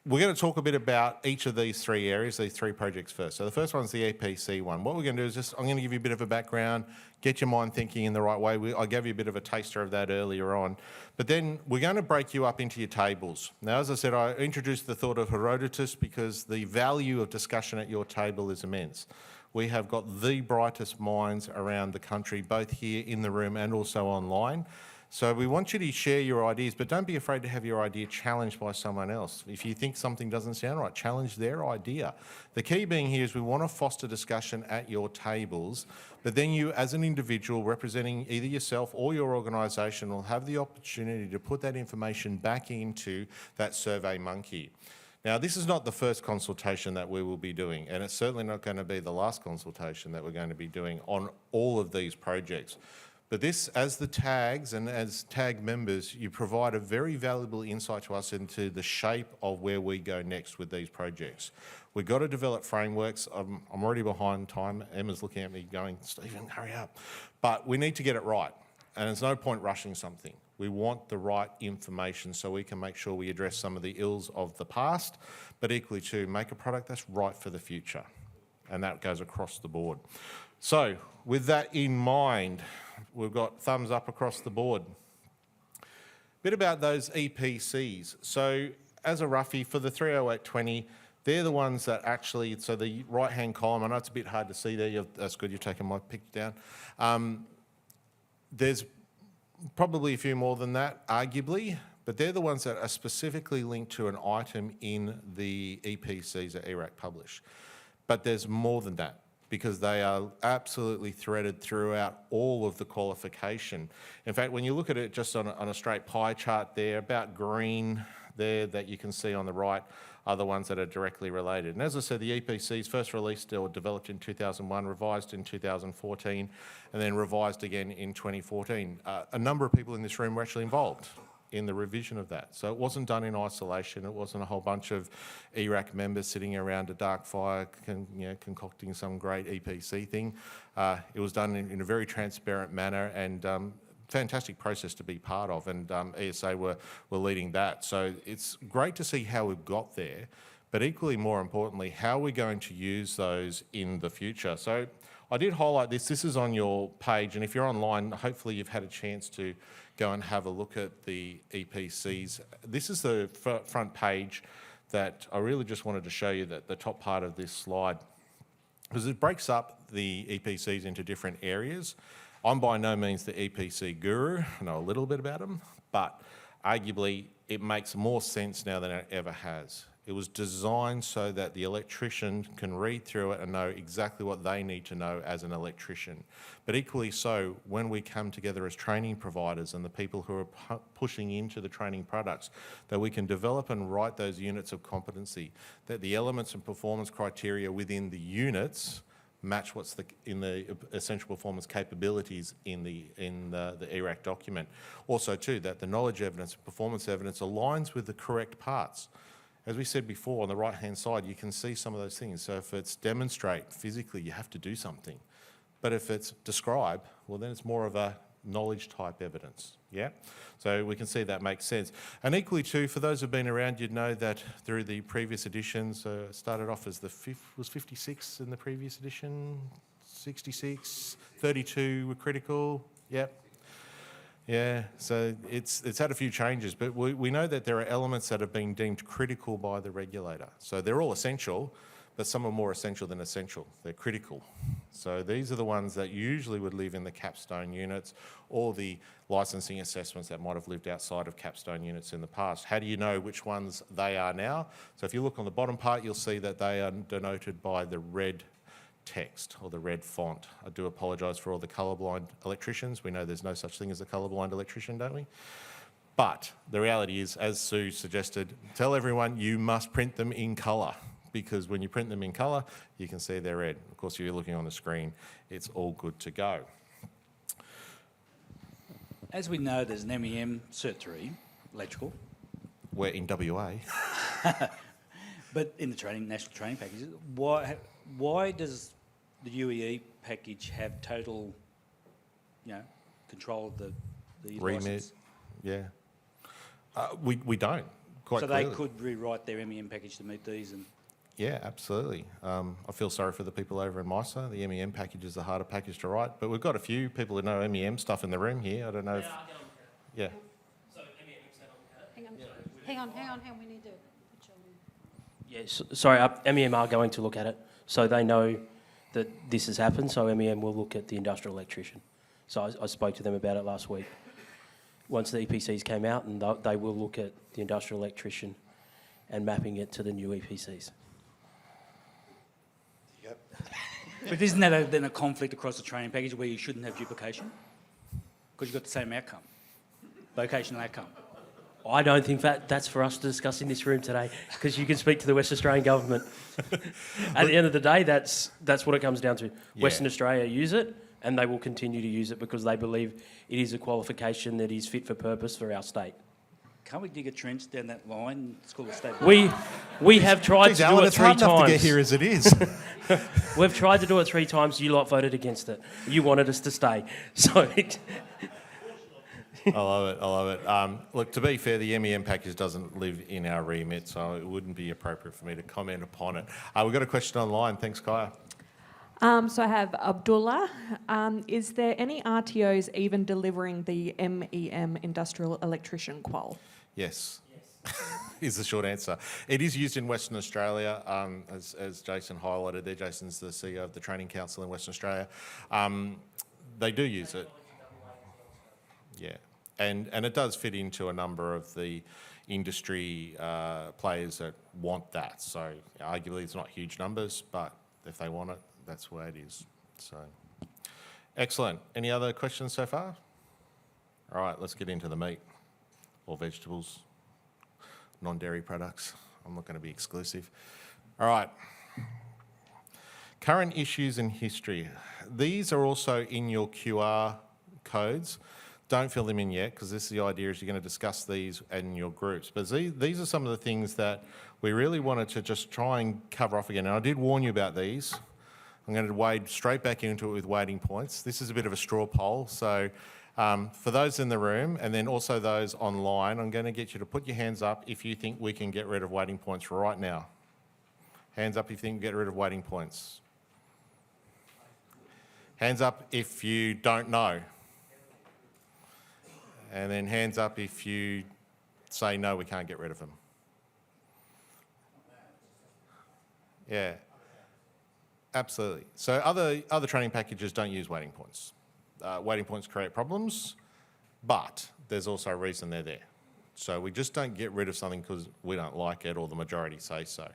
we're going to talk a bit about each of these three areas, these three projects first. So the first one's the EPC one. What we're going to do is I'm going to give you a bit of a background, get your mind thinking in the right way. I gave you a bit of a taster of that earlier on. But then we're going to break you up into your tables. Now, as I said, I introduced the thought of Herodotus because the value of discussion at your table is immense. We have got the brightest minds around the country, both here in the room and also online. So we want you to share your ideas, but don't be afraid to have your idea challenged by someone else. If you think something doesn't sound right, challenge their idea. The key being here is we want to foster discussion at your tables, but then you as an individual representing either yourself or your organisation will have the opportunity to put that information back into that survey monkey. Now, this is not the first consultation that we will be doing, and it's certainly not going to be the last consultation that we're going to be doing on all of these projects. But this, as the tags and as tag members, you provide a very valuable insight to us into the shape of where we go next with these projects. We've got to develop frameworks. I'm already behind time. Emma's looking at me going, Stephen, hurry up. But we need to get it right. And there's no point rushing something. We want the right information so we can make sure we address some of the ills of the past, but equally too, make a product that's right for the future. And that goes across the board. So with that in mind, we've got thumbs up across the board. Bit about those EPCs. So as a roughie, for the 30820, they're the ones that actually, so the right-hand column, I know it's a bit hard to see there, that's good, you're taking my picture down. There's probably a few more than that, arguably, but they're the ones that are specifically linked to an item in the EPCs that ERAC publish. But there's more than that, because they are absolutely threaded throughout all of the qualification. In fact, when you look at it just on a straight pie chart there, about green there that you can see on the right are the ones that are directly related. And as I said, the EPCs first released or developed in 2001, revised in 2014, and then revised again in 2014. A number of people in this room were actually involved in the revision of that. So it wasn't done in isolation. It wasn't a whole bunch of ERAC members sitting around a dark fire concocting some great EPC thing. It was done in a very transparent manner and fantastic process to be part of, and ESA were leading that. So it's great to see how we've got there, but equally more importantly, how we're going to use those in the future. So I did highlight this. This is on your page, and if you're online, hopefully you've had a chance to go and have a look at the EPCs. This is the front page that I really just wanted to show you, that the top part of this slide, because it breaks up the EPCs into different areas. I'm by no means the EPC guru. I know a little bit about them, but arguably it makes more sense now than it ever has. It was designed so that the electrician can read through it and know exactly what they need to know as an electrician. But equally so, when we come together as training providers and the people who are pushing into the training products, that we can develop and write those units of competency, that the elements and performance criteria within the units match what's in the essential performance capabilities in the ERAC document. Also too, that the knowledge evidence and performance evidence aligns with the correct parts. As we said before, on the right-hand side, you can see some of those things. So if it's demonstrate physically, you have to do something. But if it's describe, well, then it's more of a knowledge type evidence, yeah? So we can see that makes sense. And equally too, for those who've been around, you'd know that through the previous editions, started off as was 56 in the previous edition, 66, 32 were critical, yep. Yeah, so it's had a few changes, but we know that there are elements that have been deemed critical by the regulator. So they're all essential, but some are more essential than essential. They're critical. So these are the ones that usually would live in the capstone units or the licensing assessments that might have lived outside of capstone units in the past. How do you know which ones they are now? So if you look on the bottom part, you'll see that they are denoted by the red text or the red font. I do apologise for all the colourblind electricians. We know there's no such thing as a colourblind electrician, don't we? But the reality is, as Sue suggested, tell everyone you must print them in colour, because when you print them in colour, you can see they're red. Of course, if you're looking on the screen, it's all good to go. As we know, there's an MEM Cert 3, electrical. We're in WA. But in the national training packages, why does the UEE package have total, control of the remit? license? Yeah. We don't, quite So clearly. they could rewrite their MEM package to meet these and... Yeah, absolutely. I feel sorry for the people over in MISA. The MEM package is the harder package to write, but we've got a few people who know MEM stuff in the room here. I don't know if... Yeah. So hang on, we need to put you on. Yes, sorry, MEM are going to look at it, so they know that this has happened, so MEM will look at the industrial electrician. So I spoke to them about it last week. Once the EPCs came out, and they will look at the industrial electrician and mapping it to the new EPCs. But isn't that then a conflict across the training package where you shouldn't have duplication? Because you've got the same outcome, vocational outcome. I don't think that's for us to discuss in this room today, because you can speak to the West Australian government. At the end of the day, that's what it comes down to. Yeah. Western Australia use it, and they will continue to use it because they believe it is a qualification that is fit for purpose for our state. Can't we dig a trench down that line? It's called a state... We have tried Geez, to Alan, do it it's 3 hard times. enough to get here as it is. We've tried to do it 3 times. You lot voted against it. You wanted us to stay. So I love it. Look, to be fair, the MEM package doesn't live in our remit, so it wouldn't be appropriate for me to comment upon it. We've got a question online. Thanks, Kaya. So I have Abdullah. Is there any RTOs even delivering the MEM industrial electrician qual? Yes. Is the short answer. It is used in Western Australia, as Jason highlighted there. Jason's the CEO of the Training Council in Western Australia. They do use it. Yeah. And it does fit into a number of the industry players that want that. So arguably it's not huge numbers, but if they want it, that's the way it is. So excellent. Any other questions so far? All right, let's get into the meat or vegetables, non-dairy products. I'm not going to be exclusive. All right. Current issues in history. These are also in your QR codes. Don't fill them in yet, because this is the idea is you're going to discuss these in your groups. But these are some of the things that we really wanted to just try and cover off again. And I did warn you about these. I'm going to wade straight back into it with weighting points. This is a bit of a straw poll. So for those in the room and then also those online, I'm going to get you to put your hands up if you think we can get rid of weighting points right now. Hands up if you think we can get rid of weighting points. Hands up if you don't know. And then hands up if you say, no, we can't get rid of them. Yeah, absolutely. So other training packages don't use weighting points. Weighting points create problems, but there's also a reason they're there. So we just don't get rid of something because we don't like it or the majority say so.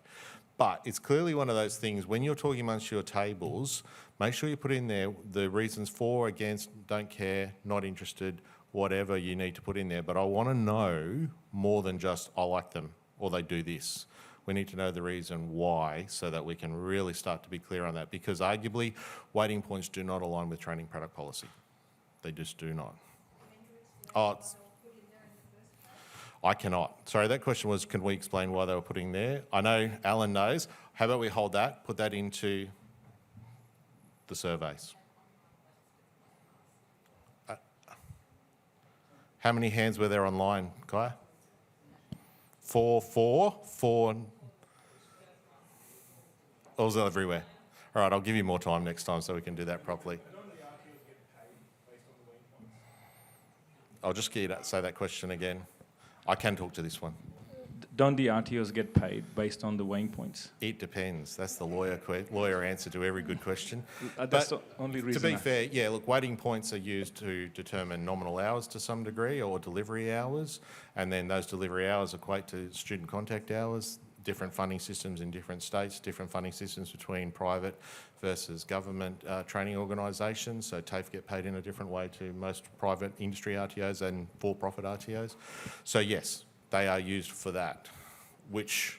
But it's clearly one of those things, when you're talking amongst your tables, make sure you put in there the reasons for, against, don't care, not interested, whatever you need to put in there. But I want to know more than just, I like them or they do this. We need to know the reason why so that we can really start to be clear on that, because arguably weighting points do not align with training product policy. They just do not. I cannot. Sorry, that question was, can we explain why they were putting there? I know Alan knows. How about we hold that, put that into the surveys. How many hands were there online, Kaya? 4. Or was it everywhere? All right, I'll give you more time next time so we can do that properly. I'll just get you to say that question again. I can talk to this one. Don't the RTOs get paid based on the weighing points? It depends. That's the lawyer answer to every good question. That's But the only reason. to be fair, yeah, look, weighting points are used to determine nominal hours to some degree or delivery hours, and then those delivery hours equate to student contact hours, different funding systems in different states, different funding systems between private versus government training organisations. So TAFE get paid in a different way to most private industry RTOs and for-profit RTOs. So yes, they are used for that, which,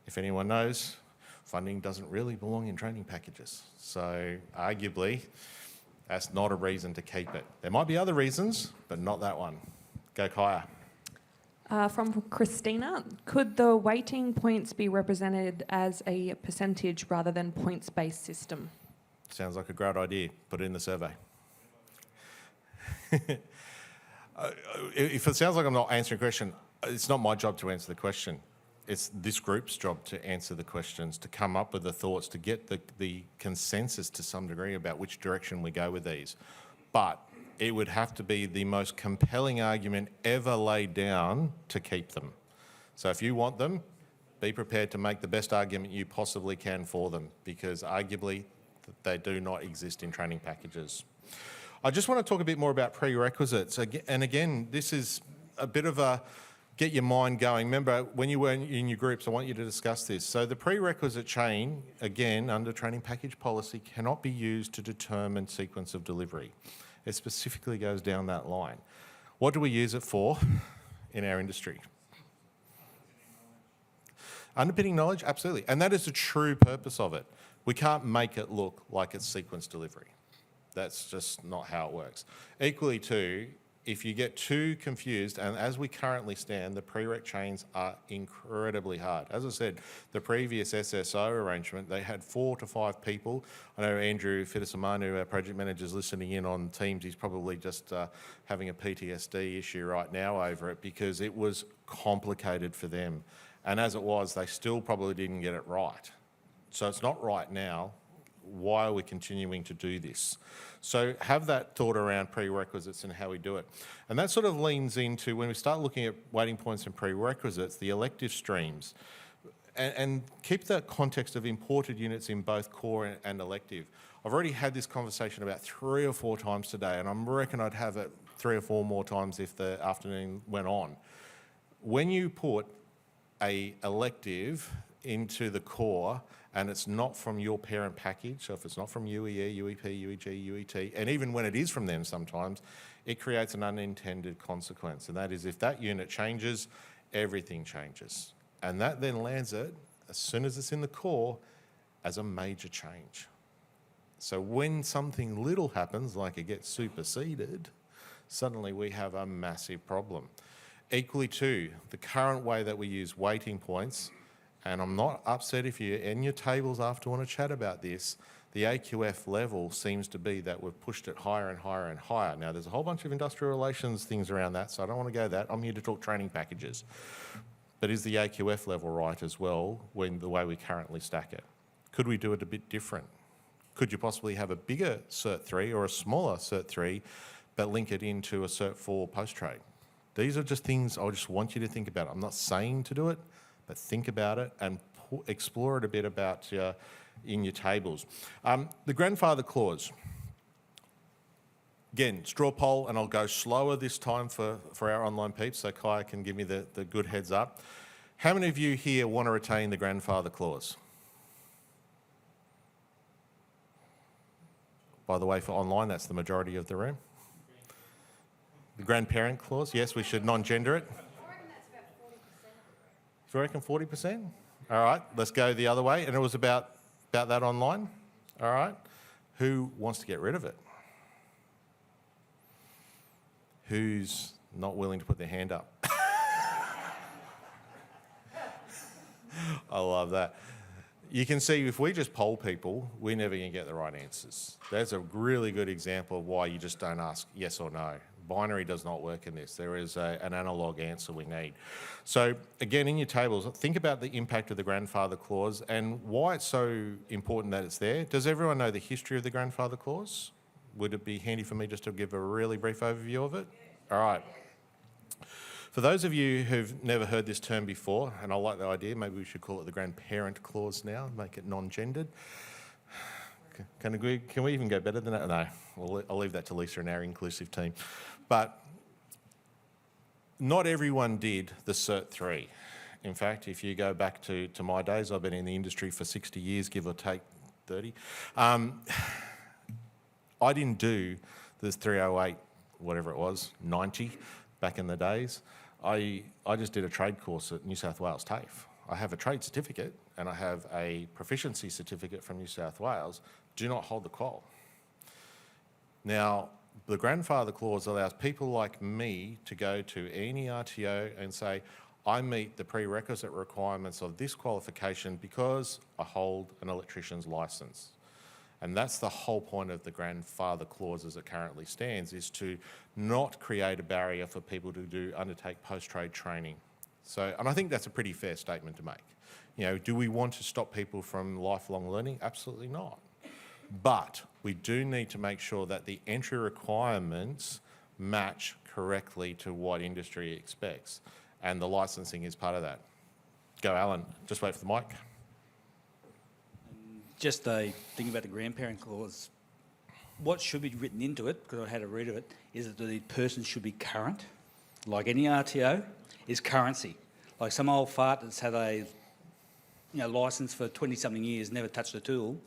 if anyone knows, funding doesn't really belong in training packages. So arguably, that's not a reason to keep it. There might be other reasons, but not that one. Go Kaya. From Christina, could the weighting points be represented as a percentage rather than points-based system? Sounds like a great idea. Put it in the survey. If it sounds like I'm not answering a question, It's not my job to answer the question. It's this group's job to answer the questions, to come up with the thoughts, to get the consensus to some degree about which direction we go with these. But it would have to be the most compelling argument ever laid down to keep them. So if you want them, be prepared to make the best argument you possibly can for them, because arguably they do not exist in training packages. I just want to talk a bit more about prerequisites. And again, this is a bit of a get your mind going. Remember, when you were in your groups, I want you to discuss this. So the prerequisite chain, again, under training package policy, cannot be used to determine sequence of delivery. It specifically goes down that line. What do we use it for in our industry? Underpinning knowledge, absolutely. And that is the true purpose of it. We can't make it look like it's sequence delivery. That's just not how it works. Equally too, if you get too confused, and as we currently stand, the prereq chains are incredibly hard. As I said, the previous SSO arrangement, they had 4 to 5 people. I know Andrew Fitisamanu, our project manager, is listening in on Teams. He's probably just having a PTSD issue right now over it because it was complicated for them. And as it was, they still probably didn't get it right. So it's not right now. Why are we continuing to do this? So have that thought around prerequisites and how we do it. And that sort of leans into, when we start looking at waiting points and prerequisites, the elective streams. And keep the context of imported units in both core and elective. I've already had this conversation about 3 or 4 times today, and I reckon I'd have it 3 or 4 more times if the afternoon went on. When you put a elective into the core, and it's not from your parent package, so if it's not from UEE, UEP, UEG, UET, and even when it is from them sometimes, it creates an unintended consequence. And that is, if that unit changes, everything changes. And that then lands it, as soon as it's in the core, as a major change. So when something little happens, like it gets superseded, suddenly we have a massive problem. Equally too, the current way that we use waiting points, and I'm not upset if you in your tables after want to chat about this, the AQF level seems to be that we've pushed it higher and higher and higher. Now there's a whole bunch of industrial relations things around that, so I don't want to go that. I'm here to talk training packages. But is the AQF level right as well when the way we currently stack it? Could we do it a bit different? Could you possibly have a bigger Cert 3 or a smaller Cert 3 but link it into a Cert 4 post-trade? These are just things I just want you to think about. I'm not saying to do it, but think about it and explore it a bit about in your tables. The grandfather clause. Again, straw poll, and I'll go slower this time for our online peeps so Kaya can give me the good heads up. How many of you here want to retain the grandfather clause? By the way, for online, that's the majority of the room. The grandparent clause, yes, we should non-gender it. I reckon that's about 40%. Do you reckon 40%? All right, let's go the other way. And it was about that online? All right. Who wants to get rid of it? Who's not willing to put their hand up? I love that. You can see if we just poll people, we're never going to get the right answers. That's a really good example of why you just don't ask yes or no. Binary does not work in this. There is an analog answer we need. So again, in your tables, think about the impact of the grandfather clause and why it's so important that it's there. Does everyone know the history of the grandfather clause? Would it be handy for me just to give a really brief overview of it? All right. For those of you who've never heard this term before, and I like the idea, maybe we should call it the grandparent clause now, make it non-gendered. Can we even go better than that? No, I'll leave that to Lisa and our inclusive team. But not everyone did the Cert 3. In fact, if you go back to my days, I've been in the industry for 60 years, give or take 30. I didn't do the 308, whatever it was, 90 back in the days. I just did a trade course at New South Wales TAFE. I have a trade certificate and I have a proficiency certificate from New South Wales. Do not hold the qual. Now, the grandfather clause allows people like me to go to any RTO and say, I meet the prerequisite requirements of this qualification because I hold an electrician's licence. And that's the whole point of the grandfather clause as it currently stands, is to not create a barrier for people to undertake post-trade training. So, and I think that's a pretty fair statement to make. You know, do we want to stop people from lifelong learning? Absolutely not. But we do need to make sure that the entry requirements match correctly to what industry expects. And the licensing is part of that. Go, Alan. Just wait for the mic. Just a thing about the grandparent clause. What should be written into it, because I had a read of it, is that the person should be current. Like any RTO, is currency. Like some old fart that's had a license for 20-something years, never touched a tool,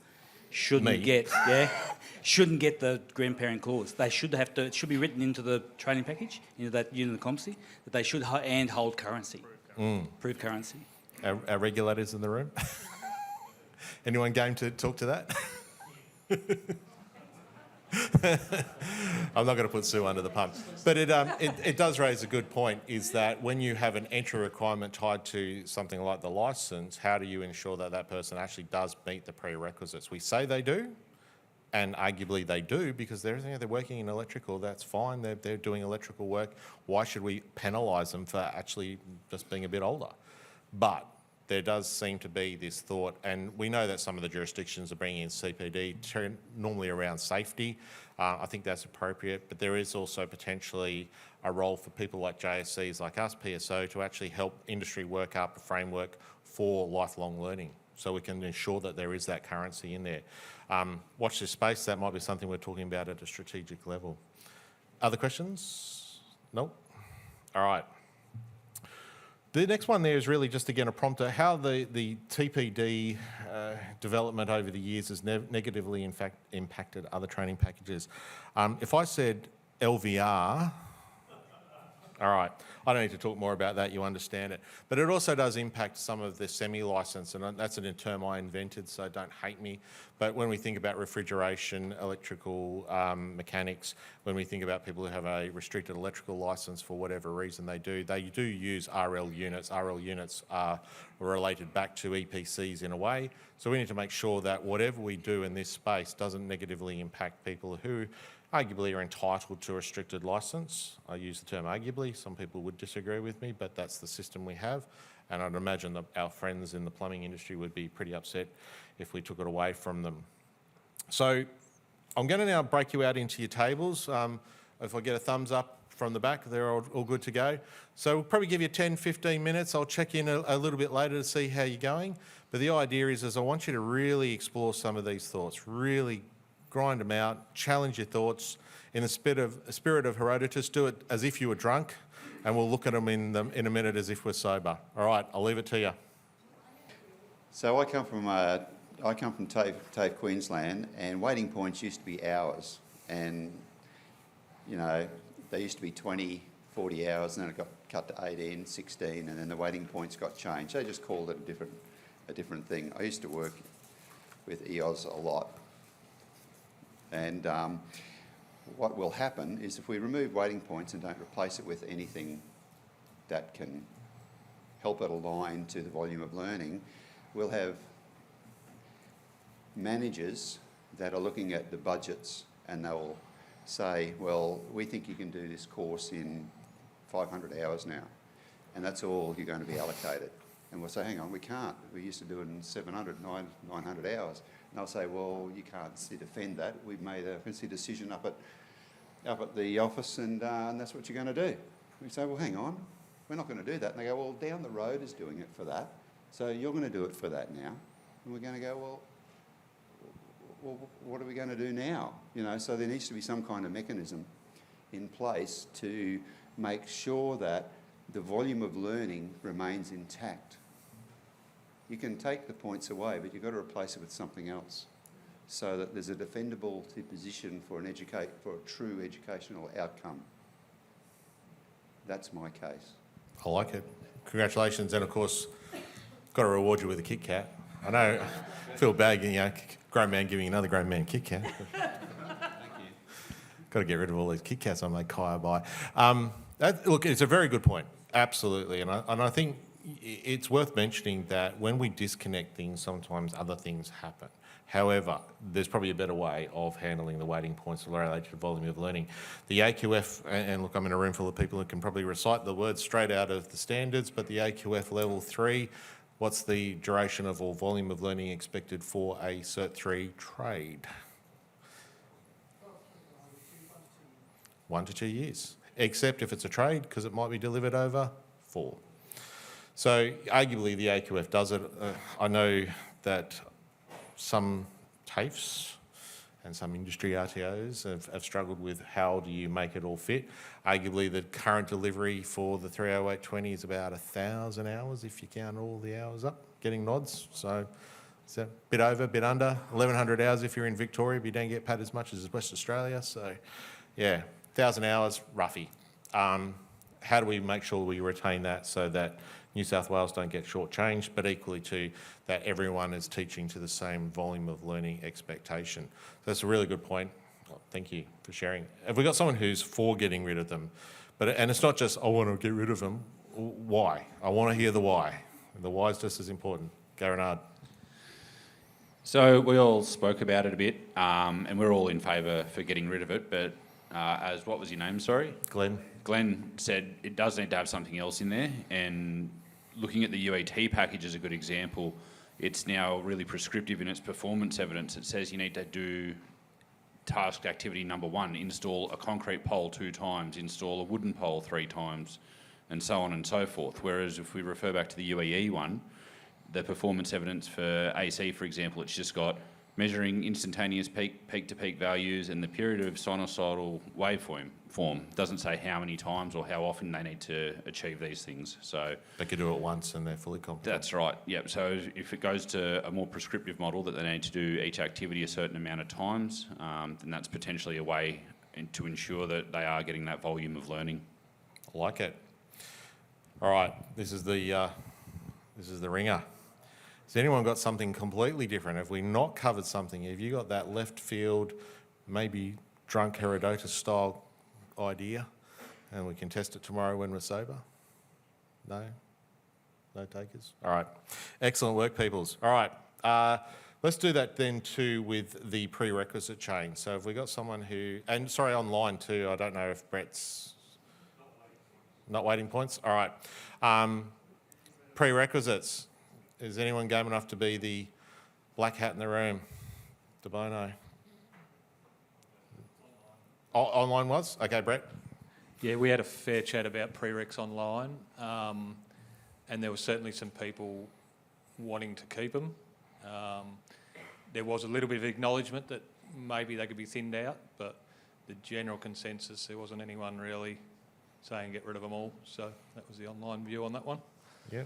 shouldn't get the grandparent clause. They should have to. It should be written into the training package, into that unit of competency, that they should hold currency, prove currency. Our regulators in the room. Anyone game to talk to that? I'm not going to put Sue under the pump. But it does raise a good point, is that when you have an entry requirement tied to something like the licence, how do you ensure that that person actually does meet the prerequisites? We say they do, and arguably they do, because they're working in electrical, that's fine, they're doing electrical work. Why should we penalise them for actually just being a bit older? But there does seem to be this thought, and we know that some of the jurisdictions are bringing in CPD, normally around safety. I think that's appropriate, but there is also potentially a role for people like JSCs, like us, PSO, to actually help industry work up a framework for lifelong learning, so we can ensure that there is that currency in there. Watch this space. That might be something we're talking about at a strategic level. Other questions? Nope. All right. The next one there is really just, again, a prompter. How the TPD development over the years has negatively, in fact, impacted other training packages. If I said LVR, all right, I don't need to talk more about that, you understand it. But it also does impact some of the semi-licence, and that's a term I invented, so don't hate me. But when we think about refrigeration, electrical mechanics, when we think about people who have a restricted electrical licence for whatever reason they do use RL units. RL units are related back to EPCs in a way. So we need to make sure that whatever we do in this space doesn't negatively impact people who arguably are entitled to a restricted licence. I use the term arguably. Some people would disagree with me, but that's the system we have. And I'd imagine that our friends in the plumbing industry would be pretty upset if we took it away from them. So I'm going to now break you out into your tables. If I get a thumbs up from the back, they're all good to go. So we'll probably give you 10, 15 minutes. I'll check in a little bit later to see how you're going. But the idea is I want you to really explore some of these thoughts, really grind them out, challenge your thoughts. In the spirit of Herodotus, do it as if you were drunk, and we'll look at them in a minute as if we're sober. All right, I'll leave it to you. So I come from TAFE, Queensland, and waiting points used to be hours, and they used to be 20, 40 hours, and then it got cut to 18, 16, and then the waiting points got changed. They just called it a different thing. I used to work with EOS a lot. And what will happen is if we remove waiting points and don't replace it with anything that can help it align to the volume of learning, we'll have managers that are looking at the budgets and they'll say, well, we think you can do this course in 500 hours now, and that's all you're going to be allocated. And we'll say, hang on, we can't. We used to do it in 700, 900 hours. And they'll say, well, you can't defend that. We've made a fancy decision up at the office, and that's what you're going to do. We say, well, hang on, we're not going to do that. And they go, well, down the road is doing it for that, so you're going to do it for that now. And we're going to go, well, what are we going to do now? So there needs to be some kind of mechanism in place to make sure that the volume of learning remains intact. You can take the points away, but you've got to replace it with something else so that there's a defendable position for a true educational outcome. That's my case. I like it. Congratulations, and of course, got to reward you with a Kit Kat. I know, I feel bad, grown man giving another grown man Kit Kat. Thank you. Got to get rid of all these Kit Kats I made Kaya buy. Look, it's a very good point, absolutely, and I think it's worth mentioning that when we disconnect things, sometimes other things happen. However, there's probably a better way of handling the waiting points related to volume of learning. The AQF, and look, I'm in a room full of people who can probably recite the words straight out of the standards, but the AQF level 3, what's the duration of or volume of learning expected for a Cert 3 trade? 1 to 2 years, except if it's a trade, because it might be delivered over 4. So arguably the AQF does it. I know that some TAFEs and some industry RTOs have struggled with how do you make it all fit. Arguably the current delivery for the 30820 is about 1,000 hours if you count all the hours up, getting nods. So it's a bit over, bit under, 1,100 hours if you're in Victoria, but you don't get paid as much as West Australia. So yeah, 1,000 hours, roughy. How do we make sure we retain that so that New South Wales don't get shortchanged, but equally too that everyone is teaching to the same volume of learning expectation? So that's a really good point. Well, thank you for sharing. Have we got someone who's for getting rid of them? And it's not just, I want to get rid of them. Why? I want to hear the why. The why is just as important. Go Renard. So we all spoke about it a bit, and we're all in favour for getting rid of it, but as what was your name, sorry? Glenn said it does need to have something else in there, and looking at the UET package is a good example. It's now really prescriptive in its performance evidence. It says you need to do task activity number 1, install a concrete pole 2 times, install a wooden pole 3 times, and so on and so forth. Whereas if we refer back to the UEE one, the performance evidence for AC, for example, it's just got measuring instantaneous peak-to-peak values and the period of sinusoidal waveform. Doesn't say how many times or how often they need to achieve these things. So they could do it once and they're fully competent. That's right, yep. So if it goes to a more prescriptive model that they need to do each activity a certain amount of times, then that's potentially a way to ensure that they are getting that volume of learning. I like it. All right, this is the ringer. Has anyone got something completely different? Have we not covered something? Have you got that left field, maybe drunk Herodotus style idea, and we can test it tomorrow when we're sober? No? No takers? All right. Excellent work, peoples. All right. Let's do that then too with the prerequisite chain. So have we got someone who, and sorry, online too, I don't know if Brett's... Not waiting points? All right. Prerequisites. Is anyone game enough to be the black hat in the room? De Bono. Online was? Okay, Brett. Yeah, we had a fair chat about prereqs online, and there were certainly some people wanting to keep them. There was a little bit of acknowledgement that maybe they could be thinned out, but the general consensus, there wasn't anyone really saying get rid of them all. So that was the online view on that one. Yeah.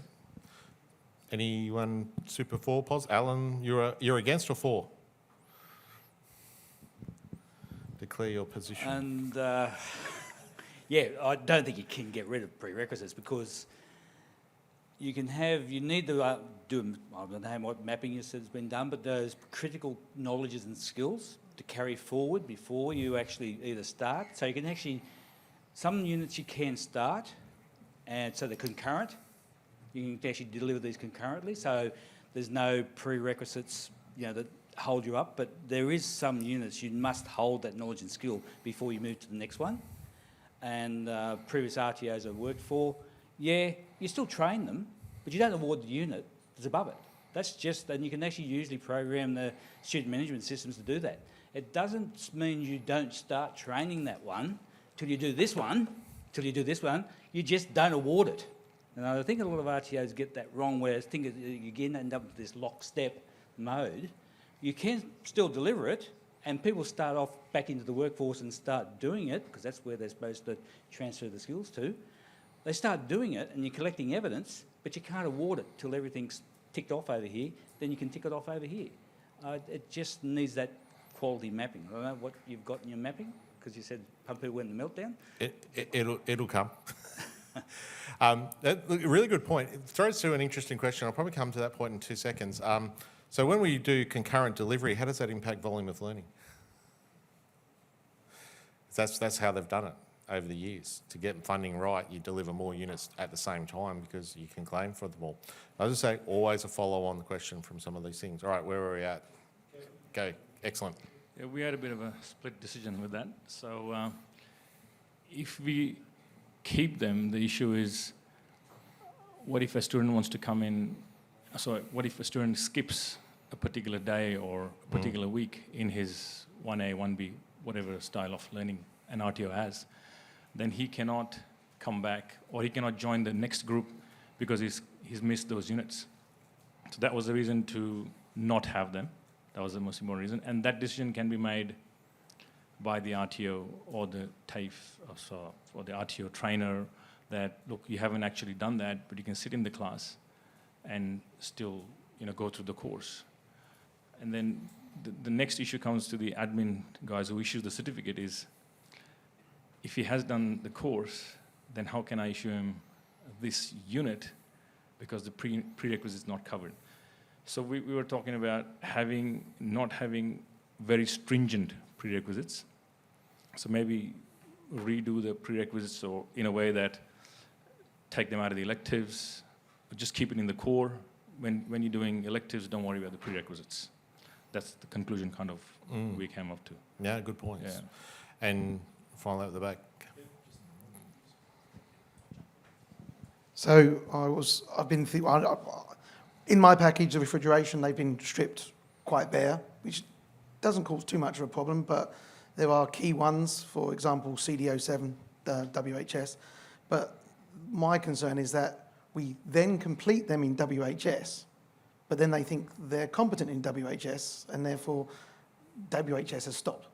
Anyone super for, Pos? Alan, you're against or for? Declare your position. And yeah, I don't think you can get rid of prerequisites because you need to do, I don't know what mapping you said has been done, but those critical knowledges and skills to carry forward before you actually either start. So you can actually, some units you can start, and so they're concurrent. You can actually deliver these concurrently, so there's no prerequisites, that hold you up. But there is some units you must hold that knowledge and skill before you move to the next one. And previous RTOs I've worked for, yeah, you still train them, but you don't award the unit that's above it. That's just, and you can actually usually program the student management systems to do that. It doesn't mean you don't start training that one till you do this one. You just don't award it. And I think a lot of RTOs get that wrong, where I think you again end up with this lockstep mode. You can still deliver it, and people start off back into the workforce and start doing it, because that's where they're supposed to transfer the skills to. They start doing it, and you're collecting evidence, but you can't award it till everything's ticked off over here. Then you can tick it off over here. It just needs that quality mapping. I don't know what you've got in your mapping, because you said people went in the meltdown. It'll come. Look, a really good point. It throws to an interesting question. I'll probably come to that point in 2 seconds. So when we do concurrent delivery, how does that impact volume of learning? That's how they've done it. over the years. To get funding right, you deliver more units at the same time because you can claim for them all. As I say, always a follow-on question from some of these things. All right, where are we at? Go. Excellent. Yeah, we had a bit of a split decision with that. So if we keep them, the issue is, what if a student wants to come in, what if a student skips a particular day or a particular week in his 1A, 1B, whatever style of learning an RTO has, then he cannot come back or he cannot join the next group because he's missed those units. So that was the reason to not have them. That was the most important reason. And that decision can be made by the RTO or the TAFE or the RTO trainer that, look, you haven't actually done that, but you can sit in the class and still, go through the course. And then the next issue comes to the admin guys who issue the certificate is, if he has done the course, then how can I issue him this unit because the prerequisite is not covered? So we were talking about not having very stringent prerequisites. So maybe redo the prerequisites or in a way that take them out of the electives, but just keep it in the core. When you're doing electives, don't worry about the prerequisites. That's the conclusion kind of we came up to. Yeah, good points. Yeah. And finally at the back. So I've been in my package of refrigeration, they've been stripped quite bare, which doesn't cause too much of a problem, but there are key ones, for example, CD07, the WHS. But my concern is that we then complete them in WHS, but then they think they're competent in WHS, and therefore WHS has stopped,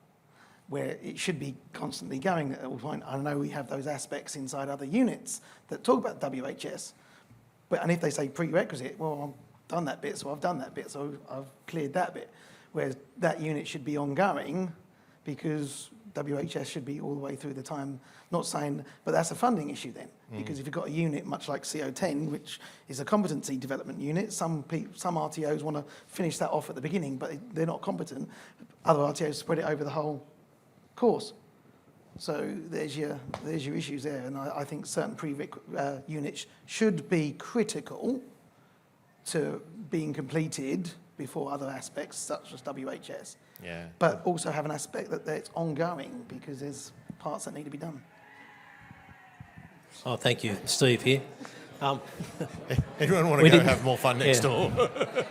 where it should be constantly going at all point. I know we have those aspects inside other units that talk about WHS, and if they say prerequisite, well, I've done that bit, so I've done that bit, so I've cleared that bit. Whereas that unit should be ongoing because WHS should be all the way through the time. Not saying, but that's a funding issue then, because if you've got a unit much like CO10, which is a competency development unit, some RTOs want to finish that off at the beginning, but they're not competent. Other RTOs spread it over the whole course. So there's your issues there, and I think certain units should be critical to being completed before other aspects such as WHS. Yeah. But also have an aspect that it's ongoing because there's parts that need to be done. Oh, thank you. Steve here. Anyone want to go have more fun next door?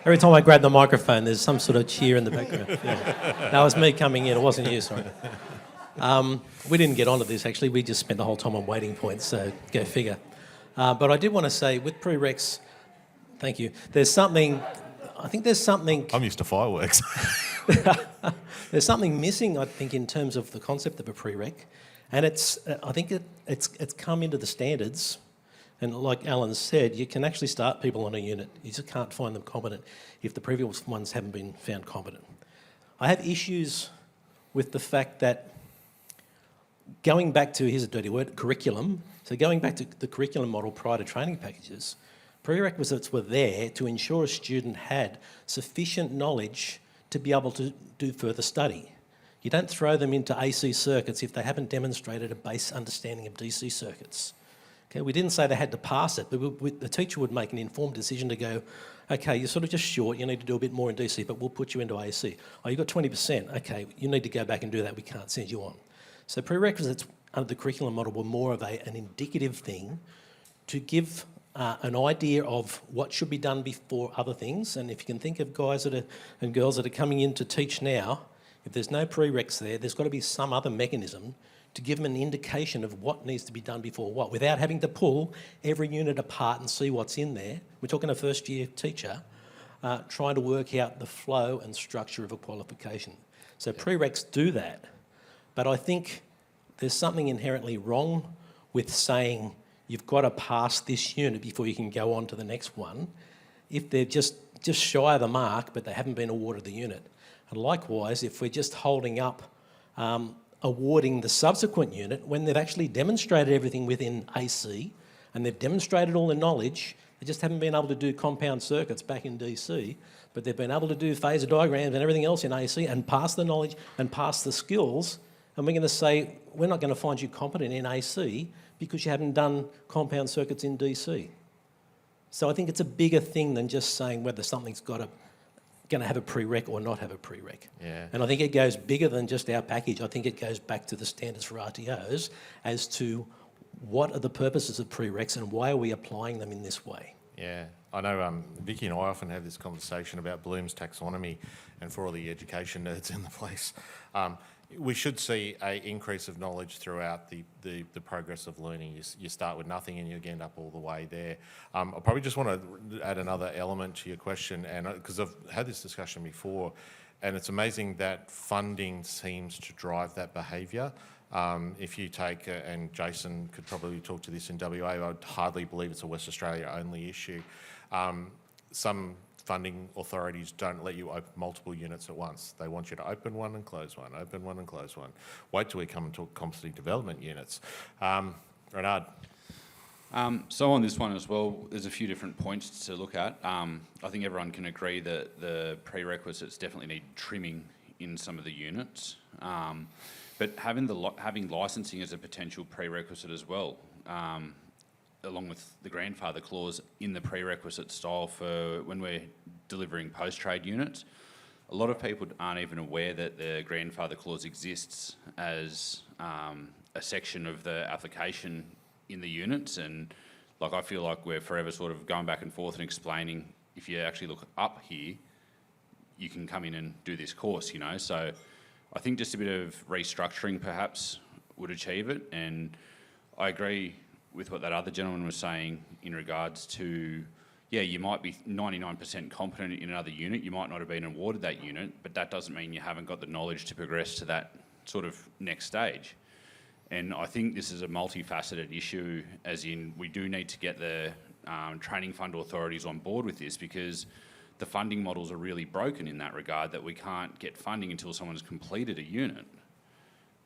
Every time I grab the microphone, there's some sort of cheer in the background. Yeah. That was me coming in. It wasn't you, sorry. We didn't get onto this, actually. We just spent the whole time on waiting points, so go figure. But I did want to say, with prereqs, thank you, I think there's something... I'm used to fireworks. There's something missing, I think, in terms of the concept of a prereq. And I think it's come into the standards. And like Alan said, you can actually start people on a unit. You just can't find them competent if the previous ones haven't been found competent. I have issues with the fact that going back to, here's a dirty word, curriculum. So going back to the curriculum model prior to training packages, prerequisites were there to ensure a student had sufficient knowledge to be able to do further study. You don't throw them into AC circuits if they haven't demonstrated a base understanding of DC circuits. Okay, we didn't say they had to pass it, but the teacher would make an informed decision to go, okay, you're sort of just short, you need to do a bit more in DC, but we'll put you into AC. Oh, you've got 20%, okay, you need to go back and do that, we can't send you on. So prerequisites under the curriculum model were more of an indicative thing to give an idea of what should be done before other things. And if you can think of guys and girls that are coming in to teach now, if there's no prereqs there, there's got to be some other mechanism to give them an indication of what needs to be done before what, without having to pull every unit apart and see what's in there. We're talking a first year teacher trying to work out the flow and structure of a qualification. So prereqs do that. But I think there's something inherently wrong with saying you've got to pass this unit before you can go on to the next one if they're just shy of the mark but they haven't been awarded the unit. And likewise, if we're just holding up awarding the subsequent unit when they've actually demonstrated everything within AC and they've demonstrated all the knowledge, they just haven't been able to do compound circuits back in DC, but they've been able to do phasor diagrams and everything else in AC and pass the knowledge and pass the skills, and we're going to say, we're not going to find you competent in AC because you haven't done compound circuits in DC. So I think it's a bigger thing than just saying whether something's going to have a prereq or not have a prereq. Yeah. And I think it goes bigger than just our package. I think it goes back to the standards for RTOs as to what are the purposes of prereqs and why are we applying them in this way. Yeah, I know Vicky and I often have this conversation about Bloom's taxonomy, and for all the education nerds in the place, we should see an increase of knowledge throughout the progress of learning. You start with nothing and you end up all the way there. I probably just want to add another element to your question, and because I've had this discussion before, and it's amazing that funding seems to drive that behaviour. If you take, and Jason could probably talk to this in WA, I'd hardly believe it's a West Australia only issue. Some funding authorities don't let you open multiple units at once. They want you to open one and close one, open one and close one. Wait till we come and talk competency development units. Renard. So on this one as well, there's a few different points to look at. I think everyone can agree that the prerequisites definitely need trimming in some of the units. But having licensing as a potential prerequisite as well, along with the grandfather clause in the prerequisite style for when we're delivering post-trade units, a lot of people aren't even aware that the grandfather clause exists as a section of the application in the units. And like, I feel like we're forever sort of going back and forth and explaining, if you actually look up here, you can come in and do this course, you know. So I think just a bit of restructuring perhaps would achieve it. And I agree with what that other gentleman was saying in regards to, yeah, you might be 99% competent in another unit, you might not have been awarded that unit, but that doesn't mean you haven't got the knowledge to progress to that sort of next stage. And I think this is a multifaceted issue, as in we do need to get the training fund authorities on board with this, because the funding models are really broken in that regard, that we can't get funding until someone's completed a unit.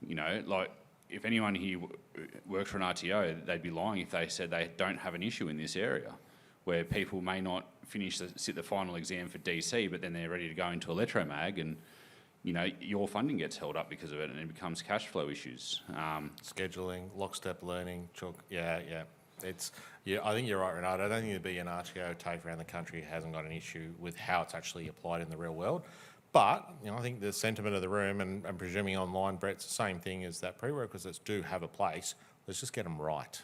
You know, like, if anyone here works for an RTO, they'd be lying if they said they don't have an issue in this area, where people may not sit the final exam for DC, but then they're ready to go into electromag, and you know, your funding gets held up because of it, and it becomes cash flow issues. Scheduling, lockstep learning, I think you're right, Renard. I don't think there'd be an RTO TAFE around the country who hasn't got an issue with how it's actually applied in the real world. But, you know, I think the sentiment of the room, and I'm presuming online, Brett's the same thing, is that prerequisites do have a place. Let's just get them right.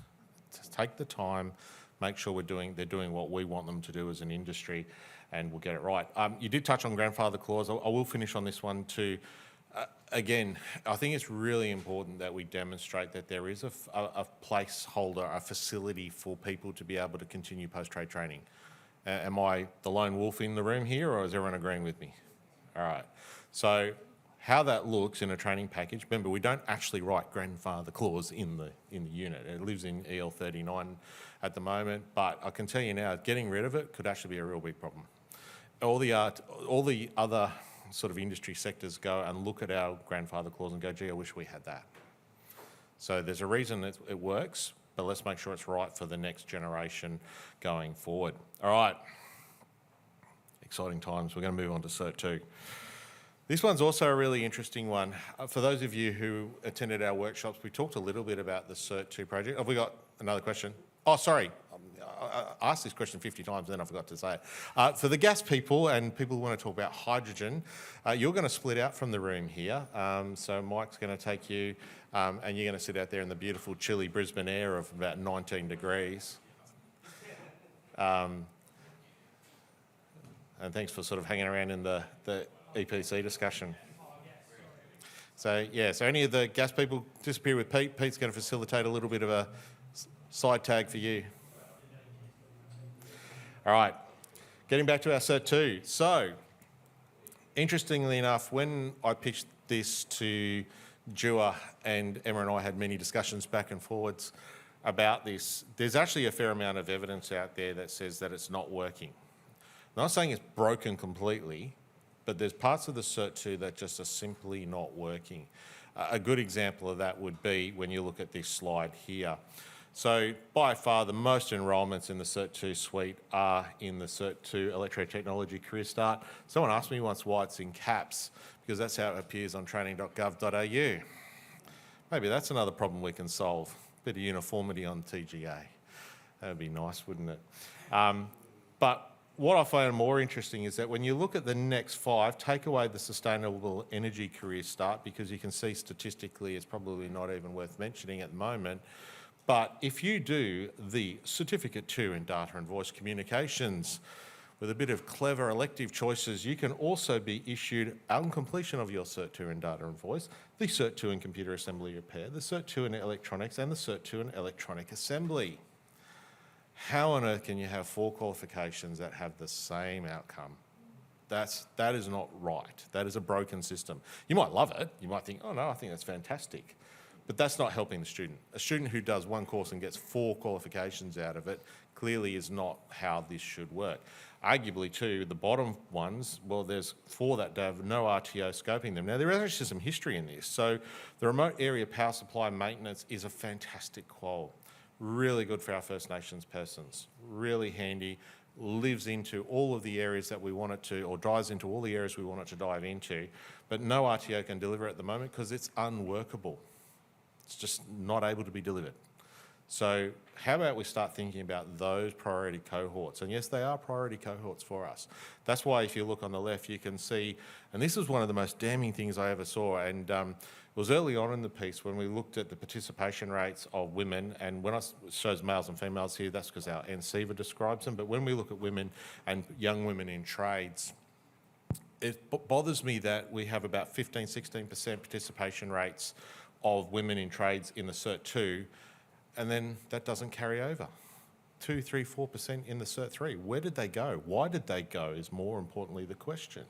Just take the time, make sure they're doing what we want them to do as an industry, and we'll get it right. You did touch on grandfather clause. I will finish on this one too. Again, I think it's really important that we demonstrate that there is a placeholder, a facility for people to be able to continue post-trade training. Am I the lone wolf in the room here, or is everyone agreeing with me? All right. So how that looks in a training package, remember, we don't actually write grandfather clause in the unit. It lives in EL 39 at the moment, but I can tell you now, getting rid of it could actually be a real big problem. All the other sort of industry sectors go and look at our grandfather clause and go, gee, I wish we had that. So there's a reason it works, but let's make sure it's right for the next generation going forward. All right. Exciting times. We're going to move on to Cert 2. This one's also a really interesting one. For those of you who attended our workshops, we talked a little bit about the Cert 2 project. Have we got another question? Oh, sorry. I asked this question 50 times, then I forgot to say it. For the gas people and people who want to talk about hydrogen, you're going to split out from the room here. So Mike's going to take you and you're going to sit out there in the beautiful chilly Brisbane air of about 19 degrees. And thanks for sort of hanging around in the EPC discussion. So, yeah, so any of the gas people disappear with Pete. Pete's going to facilitate a little bit of a side tag for you. All right, getting back to our Cert 2. So, interestingly enough, when I pitched this to Dewar, and Emma and I had many discussions back and forwards about this, there's actually a fair amount of evidence out there that says that it's not working. I'm not saying it's broken completely, but there's parts of the Cert 2 that just are simply not working. A good example of that would be when you look at this slide here. So by far the most enrolments in the Cert 2 suite are in the Cert 2 Electrotechnology Career Start. Someone asked me once why it's in caps, because that's how it appears on training.gov.au. Maybe that's another problem we can solve. Bit of uniformity on TGA. That would be nice, wouldn't it? But what I find more interesting is that when you look at the next 5, take away the sustainable energy career start, because you can see statistically it's probably not even worth mentioning at the moment. But if you do the Certificate 2 in Data and Voice Communications, with a bit of clever elective choices, you can also be issued, on completion of your Cert 2 in Data and Voice, the Cert 2 in Computer Assembly Repair, the Cert 2 in Electronics, and the Cert 2 in Electronic Assembly. How on earth can you have 4 qualifications that have the same outcome? That is not right. That is a broken system. You might love it. You might think, oh no, I think that's fantastic. But that's not helping the student. A student who does 1 course and gets 4 qualifications out of it clearly is not how this should work. Arguably too, the bottom ones, well, there's 4 that have no RTO scoping them. Now, there is actually some history in this. So the remote area power supply maintenance is a fantastic qual. Really good for our First Nations persons. Really handy, lives into all of the areas that we want it to, or dives into all the areas we want it to dive into. But no RTO can deliver at the moment because it's unworkable. It's just not able to be delivered. So how about we start thinking about those priority cohorts? And yes, they are priority cohorts for us. That's why if you look on the left, you can see, and this is one of the most damning things I ever saw, and it was early on in the piece when we looked at the participation rates of women, and when it shows males and females here, that's because our NCEVA describes them, but when we look at women and young women in trades, it bothers me that we have about 15-16% participation rates of women in trades in the Cert 2, and then that doesn't carry over. 2, 3, 4% in the Cert 3. Where did they go? Why did they go is more importantly the question.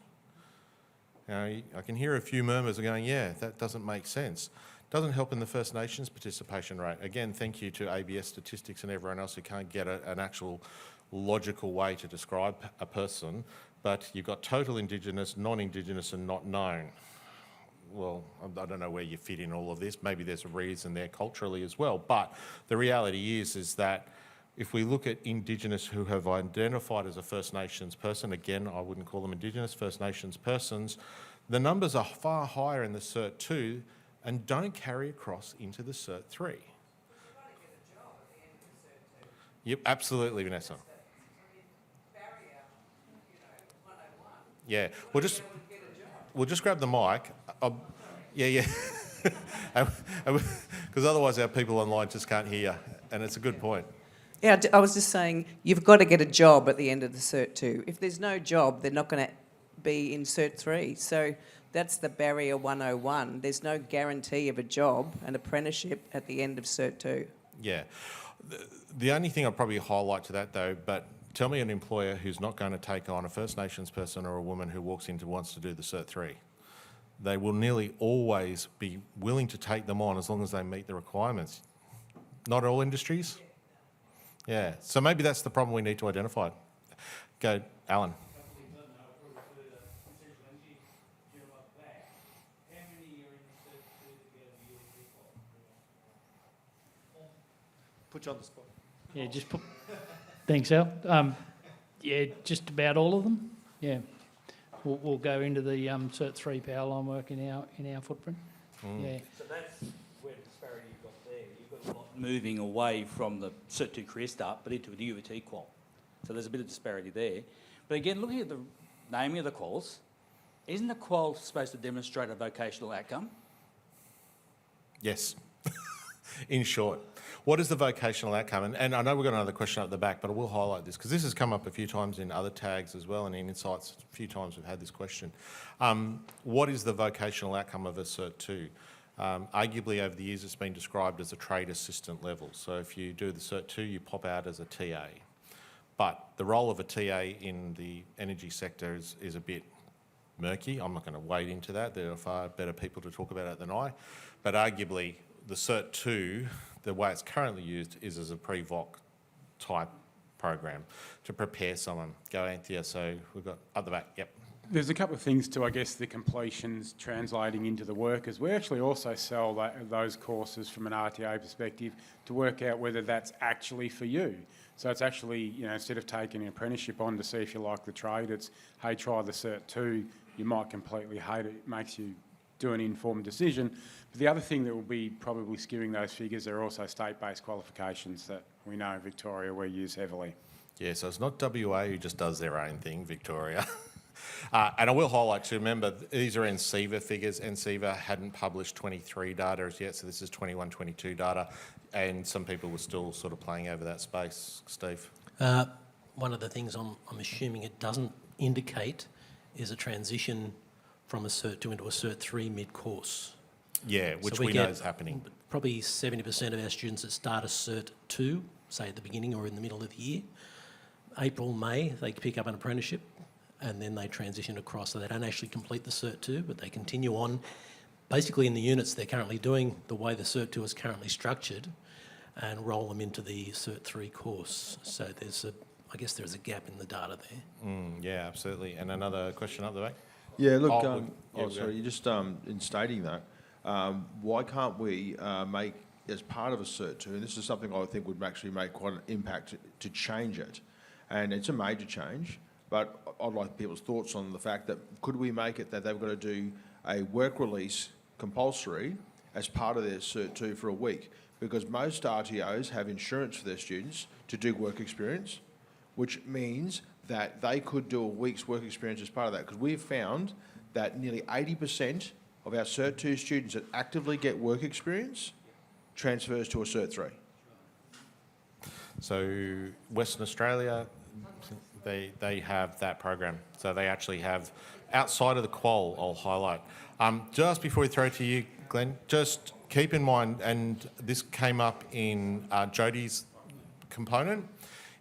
Now, I can hear a few murmurs are going, yeah, that doesn't make sense. Doesn't help in the First Nations participation rate. Again, thank you to ABS Statistics and everyone else who can't get an actual logical way to describe a person, but you've got total Indigenous, non-Indigenous and not known. Well, I don't know where you fit in all of this. Maybe there's a reason there culturally as well. But the reality is that if we look at Indigenous who have identified as a First Nations person, again, I wouldn't call them Indigenous, First Nations persons, the numbers are far higher in the Cert 2 and don't carry across into the Cert 3. Yep, absolutely, Vanessa. Yeah, we'll just grab the mic. Yeah. Because otherwise our people online just can't hear, and it's a good point. Yeah, I was just saying, you've got to get a job at the end of the Cert 2. If there's no job, they're not going to be in Cert 3. So that's the barrier 101. There's no guarantee of a job, an apprenticeship at the end of Cert 2. Yeah. The only thing I'd probably highlight to that though, but tell me an employer who's not going to take on a First Nations person or a woman who walks into wants to do the Cert 3. They will nearly always be willing to take them on as long as they meet the requirements. Not all industries? Yeah, so maybe that's the problem we need to identify. Go, Alan. Put you on the spot. Yeah, just put. Thanks, Al. Yeah, just about all of them. Yeah, we'll go into the Cert 3 power line work in our footprint. Yeah. So that's where the disparity you've got there. You've got a lot moving away from the Cert 2 career start, but into the UVT qual. So there's a bit of disparity there. But again, looking at the naming of the quals, isn't the qual supposed to demonstrate a vocational outcome? Yes. In short, what is the vocational outcome? And I know we've got another question up the back, but I will highlight this because this has come up a few times in other tags as well and in Insights. A few times we've had this question. What is the vocational outcome of a Cert 2? Arguably over the years it's been described as a trade assistant level. So if you do the Cert 2, you pop out as a TA. But the role of a TA in the energy sector is a bit murky. I'm not going to wade into that. There are far better people to talk about it than I. But arguably the Cert 2, the way it's currently used is as a pre-voc type program to prepare someone. Go, Anthea. So we've got at the back. Yep. There's a couple of things to, I guess, the completions translating into the workers. We actually also sell those courses from an RTA perspective to work out whether that's actually for you. So it's actually, you know, instead of taking an apprenticeship on to see if you like the trade, it's, hey, try the Cert 2. You might completely hate it. It makes you do an informed decision. But the other thing that will be probably skewing those figures are also state-based qualifications that we know in Victoria we use heavily. Yeah, so it's not WA who just does their own thing, Victoria. And I will highlight to remember, these are NCEVA figures. NCEVA hadn't published 23 data as yet, so this is 21, 22 data, and some people were still sort of playing over that space. Steve? One of the things I'm assuming it doesn't indicate is a transition from a Cert 2 into a Cert 3 mid-course. Yeah, which So we know is happening. Probably 70% of our students that start a Cert 2, say at the beginning or in the middle of the year, April, May, they pick up an apprenticeship and then they transition across. So they don't actually complete the Cert 2, but they continue on basically in the units they're currently doing, the way the Cert 2 is currently structured, and roll them into the Cert 3 course. So I guess there's a gap in the data there. Yeah, absolutely. And another question up the back? Yeah, look, sorry, you just in stating that, why can't we make, as part of a Cert 2, and this is something I think would actually make quite an impact to change it, and it's a major change, but I'd like people's thoughts on the fact that could we make it that they've got to do a work release compulsory as part of their Cert 2 for a week? Because most RTOs have insurance for their students to do work experience, which means that they could do a week's work experience as part of that. Because we've found that nearly 80% of our Cert 2 students that actively get work experience transfers to a Cert 3. So Western Australia, they have that program. So they actually have, outside of the qual, I'll highlight. Just before we throw it to you, Glenn, just keep in mind, and this came up in Jodie's component,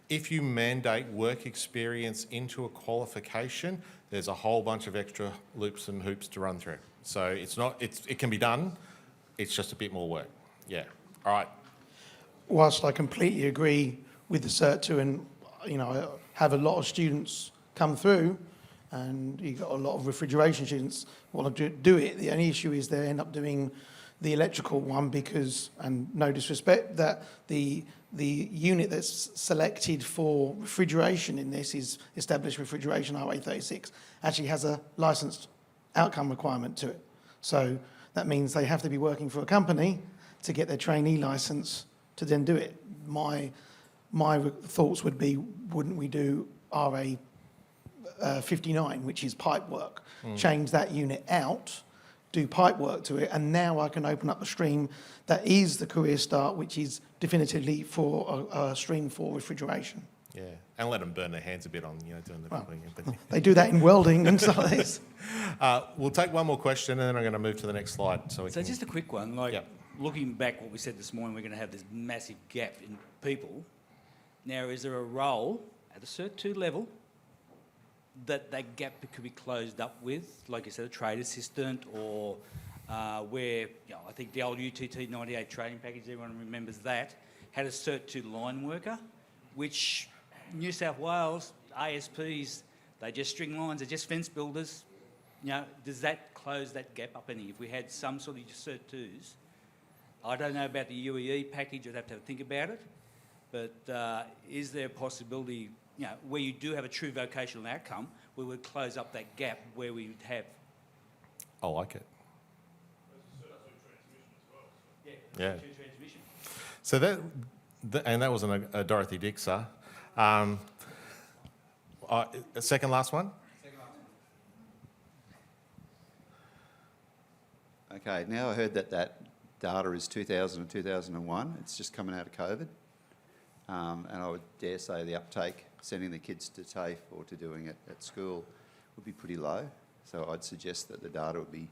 if you mandate work experience into a qualification, there's a whole bunch of extra loops and hoops to run through. So it can be done, it's just a bit more work. Yeah. All right. Whilst I completely agree with the Cert 2, and I have a lot of students come through, and you've got a lot of refrigeration students want to do it. The only issue is they end up doing the electrical one because, and no disrespect, that the unit that's selected for refrigeration in this is established refrigeration RA36, actually has a licensed outcome requirement to it. So that means they have to be working for a company to get their trainee license to then do it. My thoughts would be, wouldn't we do RA 59, which is pipe work, change that unit out, do pipe work to it, and now I can open up a stream that is the Career Start, which is definitively for a stream for refrigeration. Yeah, and let them burn their hands a bit on, doing the cooking. They do that in welding and stuff like this. We'll take one more question, and then I'm going to move to the next slide. So just a quick one, looking back what we said this morning, we're going to have this massive gap in people. Now, is there a role at a Cert 2 level that gap could be closed up with, like you said, a trade assistant, or where, I think the old UTT 98 trading package, everyone remembers that, had a Cert 2 line worker, which New South Wales, ASPs, they just string lines, they're just fence builders. Does that close that gap up any? If we had some sort of Cert 2s, I don't know about the UEE package, I'd have to think about it, but is there a possibility, where you do have a true vocational outcome, we would close up that gap where we would have... I like it. Yeah. Transmission. So that wasn't a Dorothy Dixer. Second last one? Okay, now I heard that data is 2000 and 2001. It's just coming out of COVID. And I would dare say the uptake, sending the kids to TAFE or to doing it at school, would be pretty low. So I'd suggest that the data would be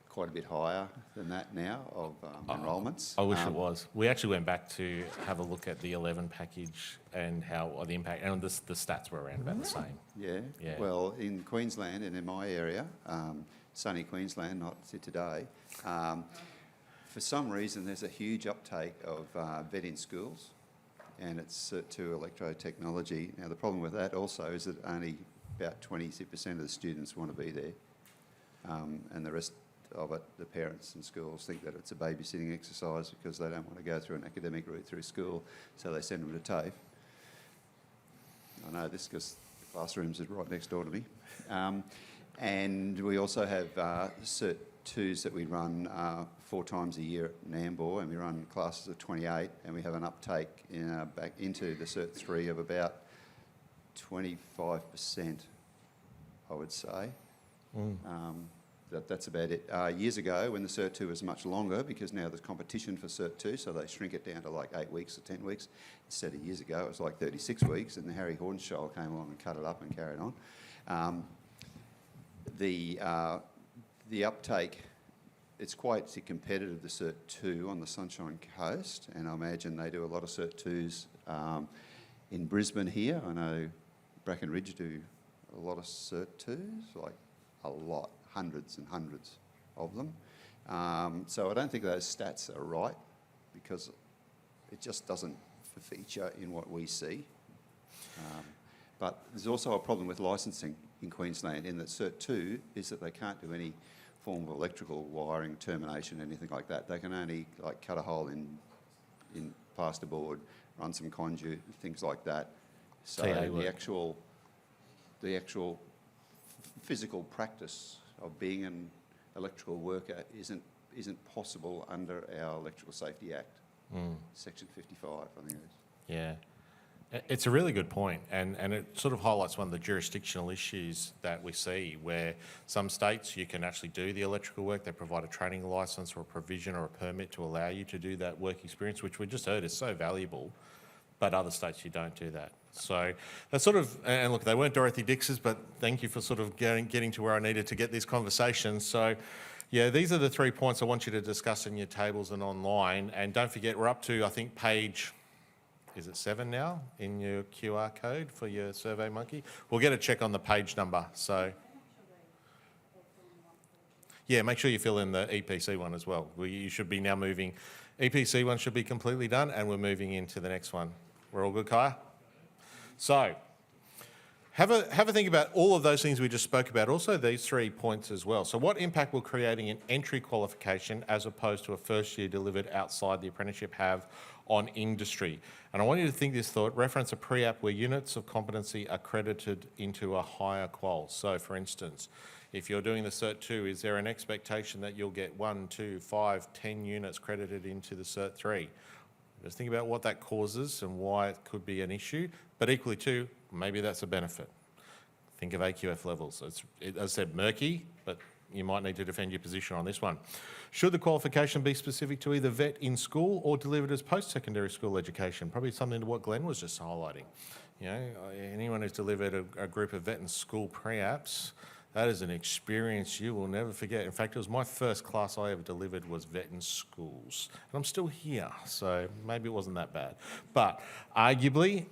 quite a bit higher than that now of enrolments. I wish it was. We actually went back to have a look at the 11 package and how the impact, and the stats were around about the same. Yeah. Well, in Queensland and in my area, sunny Queensland, not today, for some reason there's a huge uptake of vet in schools, and it's Cert 2 electrotechnology. Now the problem with that also is that only about 20% of the students want to be there, and the rest of it, the parents and schools think that it's a babysitting exercise because they don't want to go through an academic route through school, so they send them to TAFE. I know this because the classrooms are right next door to me. And we also have Cert twos that we run 4 times a year at Nambour, and we run classes of 28, and we have an uptake back into the Cert 3 of about 25%, I would say. That's about it. Years ago, when the Cert 2 was much longer, because now there's competition for Cert 2, so they shrink it down to like 8 weeks or 10 weeks. Instead of years ago, it was like 36 weeks, and the Harry Hornschild came along and cut it up and carried on. The uptake, it's quite competitive, the Cert 2 on the Sunshine Coast, and I imagine they do a lot of Cert 2s in Brisbane here. I know Bracken Ridge do a lot of Cert 2s, like a lot, hundreds and hundreds of them. So I don't think those stats are right, because it just doesn't feature in what we see. But there's also a problem with licensing in Queensland, in that Cert 2 is that they can't do any form of electrical wiring, termination, anything like that. They can only like cut a hole in plasterboard, run some conduit, things like that. So the actual physical practice of being an electrical worker isn't possible under our Electrical Safety Act, Section 55, I think it is. Yeah. It's a really good point, and it sort of highlights one of the jurisdictional issues that we see, where some states you can actually do the electrical work. They provide a training licence or a provision or a permit to allow you to do that work experience, which we just heard is so valuable, but other states you don't do that. So that's sort of, and look, they weren't Dorothy Dix's, but thank you for sort of getting to where I needed to get this conversation. So yeah, these are the 3 points I want you to discuss in your tables and online. And don't forget, we're up to, I think, page... Is it 7 now in your QR code for your SurveyMonkey? We'll get a check on the page number. So, yeah, make sure you fill in the EPC one as well. You should be now moving. EPC one should be completely done, and we're moving into the next one. We're all good, Kaya? So, have a think about all of those things we just spoke about, also these 3 points as well. So what impact will creating an entry qualification as opposed to a first year delivered outside the apprenticeship have on industry? And I want you to think this thought, reference a pre-app where units of competency are credited into a higher qual. So for instance, if you're doing the Cert 2, is there an expectation that you'll get 1, 2, 5, 10 units credited into the Cert 3? Just think about what that causes and why it could be an issue, but equally too, maybe that's a benefit. Think of AQF levels. As I said, murky, but you might need to defend your position on this one. Should the qualification be specific to either vet in school or delivered as post-secondary school education? Probably something to what Glenn was just highlighting. You know, anyone who's delivered a group of vet in school pre-apps, that is an experience you will never forget. In fact, it was my first class I ever delivered was vet in schools. And I'm still here, so maybe it wasn't that bad. But arguably,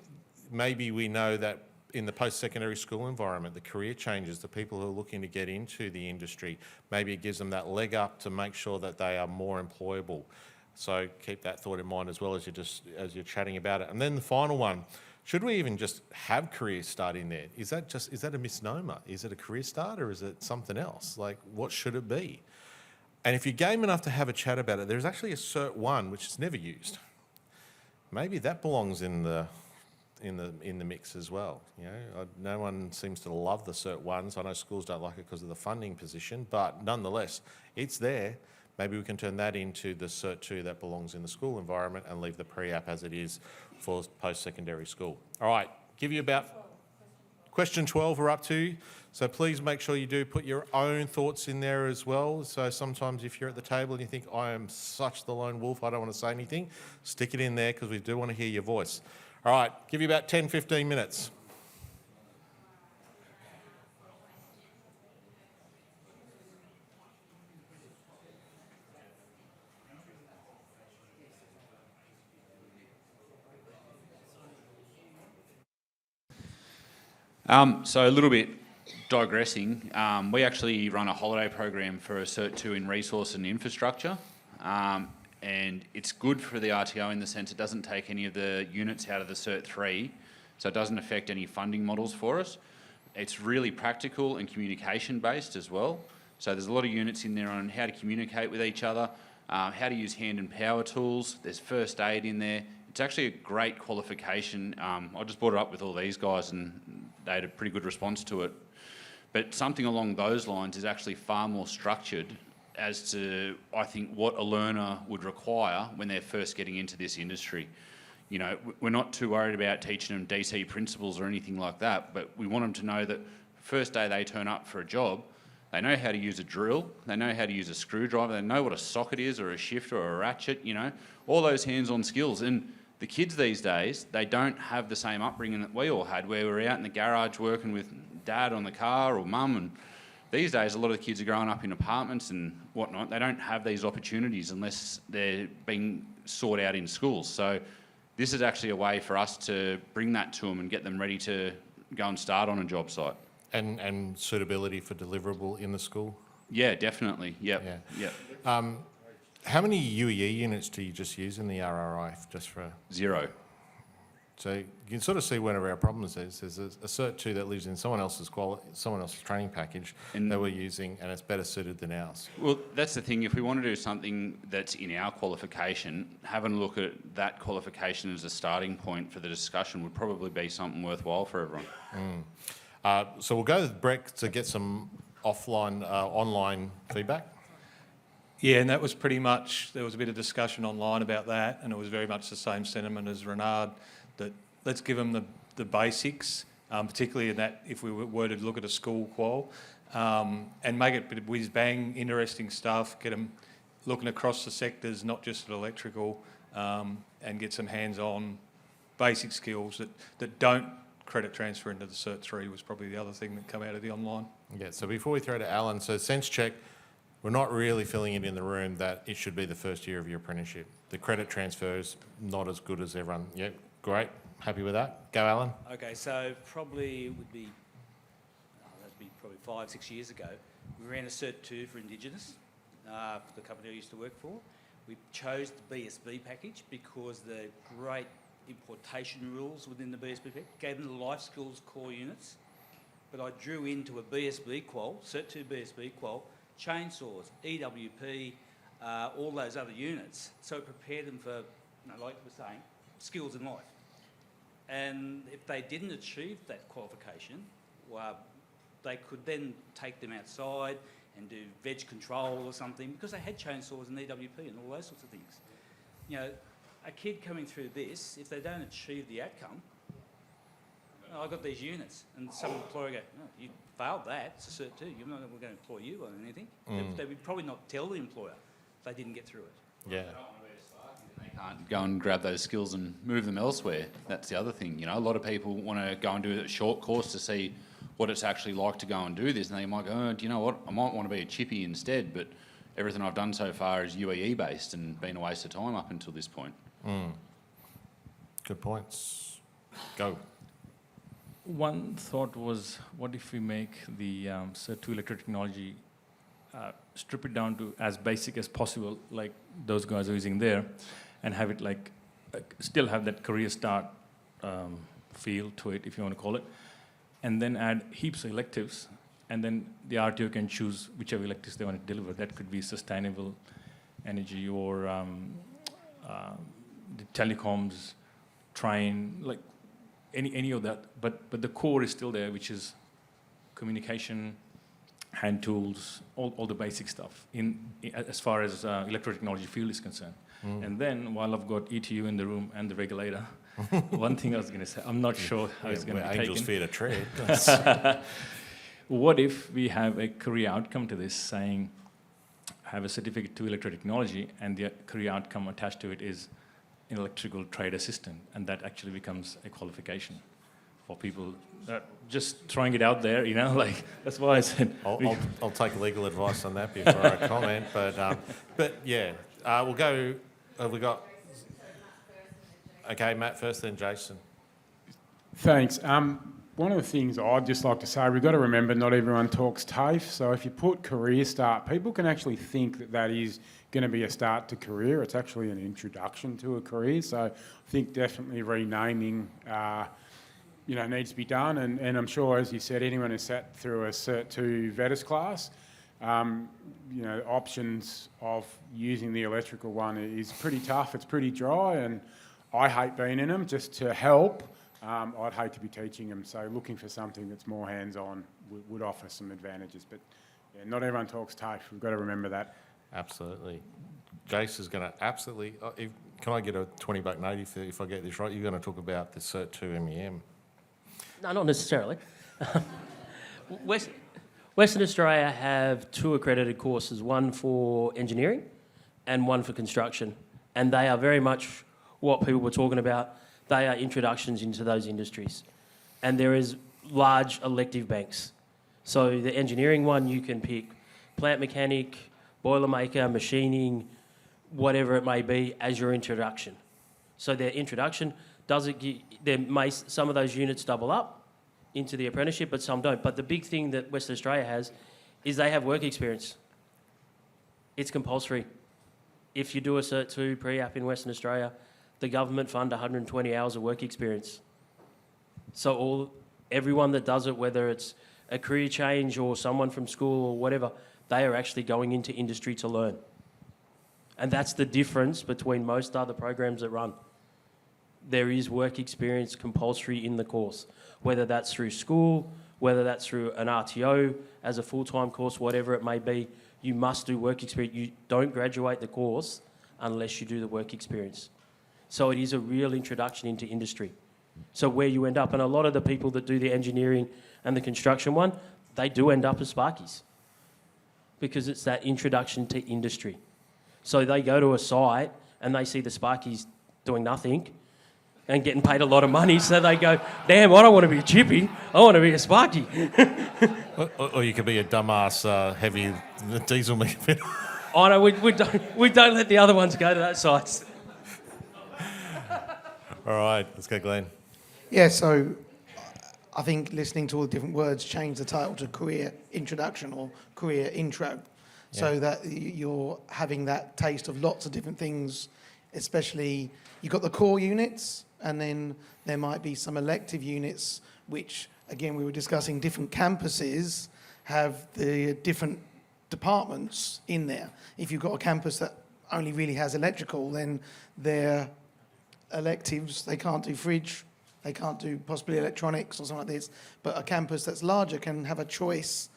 maybe we know that in the post-secondary school environment, the career changes, the people who are looking to get into the industry, maybe it gives them that leg up to make sure that they are more employable. So keep that thought in mind as well as you're chatting about it. And then the final one, should we even just have career start in there? Is that a misnomer? Is it a career start or is it something else? Like, what should it be? And if you're game enough to have a chat about it, there's actually a Cert 1 which is never used. Maybe that belongs in the mix as well. You know, no one seems to love the Cert 1s. I know schools don't like it because of the funding position, but nonetheless, it's there. Maybe we can turn that into the Cert 2 that belongs in the school environment and leave the pre-app as it is for post-secondary school. All right, give you about question 12 we're up to. So please make sure you do put your own thoughts in there as well. So sometimes if you're at the table and you think, I am such the lone wolf, I don't want to say anything, stick it in there because we do want to hear your voice. All right, give you about 10, 15 minutes. So a little bit digressing, we actually run a holiday program for a Cert 2 in resource and infrastructure. And it's good for the RTO in the sense it doesn't take any of the units out of the Cert 3, so it doesn't affect any funding models for us. It's really practical and communication based as well. So there's a lot of units in there on how to communicate with each other, how to use hand and power tools. There's first aid in there. It's actually a great qualification. I just brought it up with all these guys and they had a pretty good response to it. But something along those lines is actually far more structured as to, I think, what a learner would require when they're first getting into this industry. You know, we're not too worried about teaching them DC principles or anything like that, but we want them to know that first day they turn up for a job, they know how to use a drill, they know how to use a screwdriver, they know what a socket is or a shifter or a ratchet, you know, all those hands-on skills. And the kids these days, they don't have the same upbringing that we all had, where we're out in the garage working with dad on the car or mum. And these days, a lot of the kids are growing up in apartments and whatnot. They don't have these opportunities unless they're being sought out in schools. So this is actually a way for us to bring that to them and get them ready to go and start on a job site. And suitability for deliverable in the school? Yeah, definitely. Yep. Yeah. Yep. How many UEE units do you just use in the RRI, just for... 0. So you can sort of see one of our problems is there's a Cert 2 that lives in someone else's training package that we're using, and it's better suited than ours. Well, that's the thing. If we want to do something that's in our qualification, having a look at that qualification as a starting point for the discussion would probably be something worthwhile for everyone. So we'll go with Breck to get some online feedback. Yeah, and that was pretty much, there was a bit of discussion online about that, and it was very much the same sentiment as Renard, that let's give them the basics, particularly in that if we were to look at a school qual, and make it a bit of whiz-bang, interesting stuff, get them looking across the sectors, not just at electrical, and get some hands-on basic skills that don't credit transfer into the Cert 3 was probably the other thing that come out of the online. Yeah, so before we throw to Alan, so sense check, we're not really feeling it in the room that it should be the first year of your apprenticeship. The credit transfer is not as good as everyone. Yeah, great. Happy with that? Go, Alan. Okay, so probably would be, that'd be probably 5, 6 years ago. We ran a Cert 2 for Indigenous, for the company I used to work for. We chose the BSB package because the great importation rules within the BSB package gave them the life skills core units. But I drew into a BSB qual, Cert 2 BSB qual, chainsaws, EWP, all those other units. So it prepared them for, like we were saying, skills in life. And if they didn't achieve that qualification, well, they could then take them outside and do veg control or something, because they had chainsaws and EWP and all those sorts of things. You know, a kid coming through this, if they don't achieve the outcome, I got these units, and some employer go, oh, you failed that, it's a Cert 2, you're not going to employ you on anything. They would probably not tell the employer if they didn't get through it. Yeah. They can't go and grab those skills and move them elsewhere. That's the other thing. You know, a lot of people want to go and do a short course to see what it's actually like to go and do this, and they might go, oh, do you know what, I might want to be a chippy instead, but everything I've done so far is UEE based and been a waste of time up until this point. Good points. Go. One thought was, what if we make the Cert 2 electrotechnology, strip it down to as basic as possible, like those guys are using there, and have it like, still have that career start feel to it, if you want to call it, and then add heaps of electives, and then the RTO can choose whichever electives they want to deliver. That could be sustainable energy or the telecoms, train, like any of that. But the core is still there, which is communication, hand tools, all the basic stuff as far as electrotechnology field is concerned. And then, while I've got ETU in the room and the regulator, one thing I was going to say, I'm not sure how it's going to be Angels taken. fear to tread. What if we have a career outcome to this, saying, have a certificate to electrotechnology, and the career outcome attached to it is an electrical trade assistant, and that actually becomes a qualification for people. Just throwing it out there, you know, like, that's why I said... I'll take legal advice on that before I comment, but yeah, we'll go, we got... Okay, Matt first, then Jason. Thanks. One of the things I'd just like to say, we've got to remember not everyone talks TAFE, so if you put career start, people can actually think that that is going to be a start to career. It's actually an introduction to a career, so I think definitely renaming needs to be done, and I'm sure, as you said, anyone who's sat through a Cert 2 VETIS class, options of using the electrical one is pretty tough, it's pretty dry, and I hate being in them. Just to help, I'd hate to be teaching them, so looking for something that's more hands-on would offer some advantages, but Yeah, not everyone talks TAFE. We've got to remember that. Absolutely. Jace is going to absolutely... can I get a $20 note if I get this right? You're going to talk about the Cert 2 MEM. No, not necessarily. Western Australia have 2 accredited courses, one for engineering and one for construction. And they are very much what people were talking about. They are introductions into those industries. And there is large elective banks. So the engineering one, you can pick plant mechanic, boilermaker, machining, whatever it may be, as your introduction. So their introduction doesn't give... Some of those units double up into the apprenticeship, but some don't. But the big thing that Western Australia has is they have work experience. It's compulsory. If you do a Cert 2 pre-app in Western Australia, the government fund 120 hours of work experience. So everyone that does it, whether it's a career change or someone from school or whatever, they are actually going into industry to learn. And that's the difference between most other programs that run. There is work experience compulsory in the course, whether that's through school, whether that's through an RTO as a full-time course, whatever it may be, you must do work experience. You don't graduate the course unless you do the work experience. So it is a real introduction into industry. So where you end up, and a lot of the people that do the engineering and the construction one, they do end up as Sparkies because it's that introduction to industry. So they go to a site and they see the Sparkies doing nothing and getting paid a lot of money, so they go, damn, I don't want to be a chippy, I want to be a Sparky. or you could be a dumbass heavy diesel mechanic. Oh no, we don't let the other ones go to that site. All right, let's go, Glenn. Yeah, so I think listening to all the different words, change the title to career introduction or career intro, so that you're having that taste of lots of different things, especially you've got the core units, and then there might be some elective units, which, again, we were discussing different campuses have the different departments in there. If you've got a campus that only really has electrical, then their electives, they can't do fridge, they can't do possibly electronics or something like this, but a campus that's larger can have a choice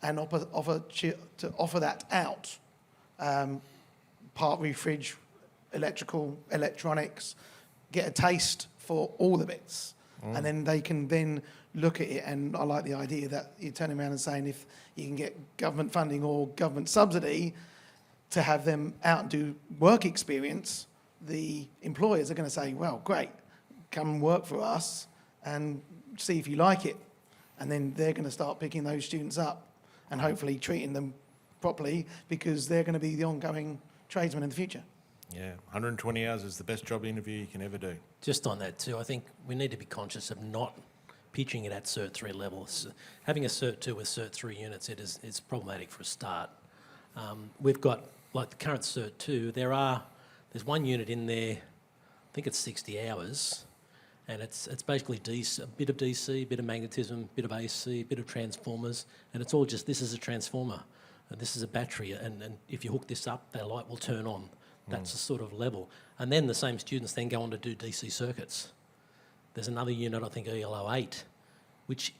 and offer that out. Part refridge, electrical, electronics, get a taste for all the bits. And then they can then look at it, and I like the idea that you're turning around and saying if you can get government funding or government subsidy to have them out and do work experience, the employers are going to say, well, great, come and work for us and see if you like it. And then they're going to start picking those students up and hopefully treating them properly, because they're going to be the ongoing tradesmen in the future. Yeah, 120 hours is the best job interview you can ever do. Just on that too, I think we need to be conscious of not pitching it at Cert 3 levels. Having a Cert 2 with Cert 3 units, it's problematic for a start. We've got, like the current Cert 2, there's one unit in there, I think it's 60 hours, and it's basically DC, a bit of DC, a bit of magnetism, a bit of AC, a bit of transformers, and it's all just, this is a transformer, and this is a battery, and if you hook this up, that light will turn on. That's the sort of level. And then the same students then go on to do DC circuits. There's another unit, I think ELO 8, which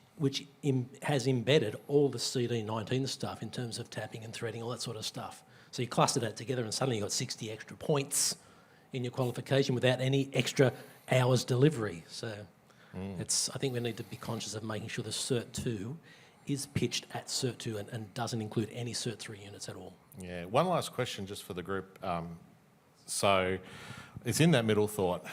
has embedded all the CD19 stuff in terms of tapping and threading, all that sort of stuff. So you cluster that together and suddenly you've got 60 extra points in your qualification without any extra hours delivery. So I think we need to be conscious of making sure the Cert 2 is pitched at Cert 2 and doesn't include any Cert 3 units at all. Yeah, one last question just for the group. So it's in that middle thought.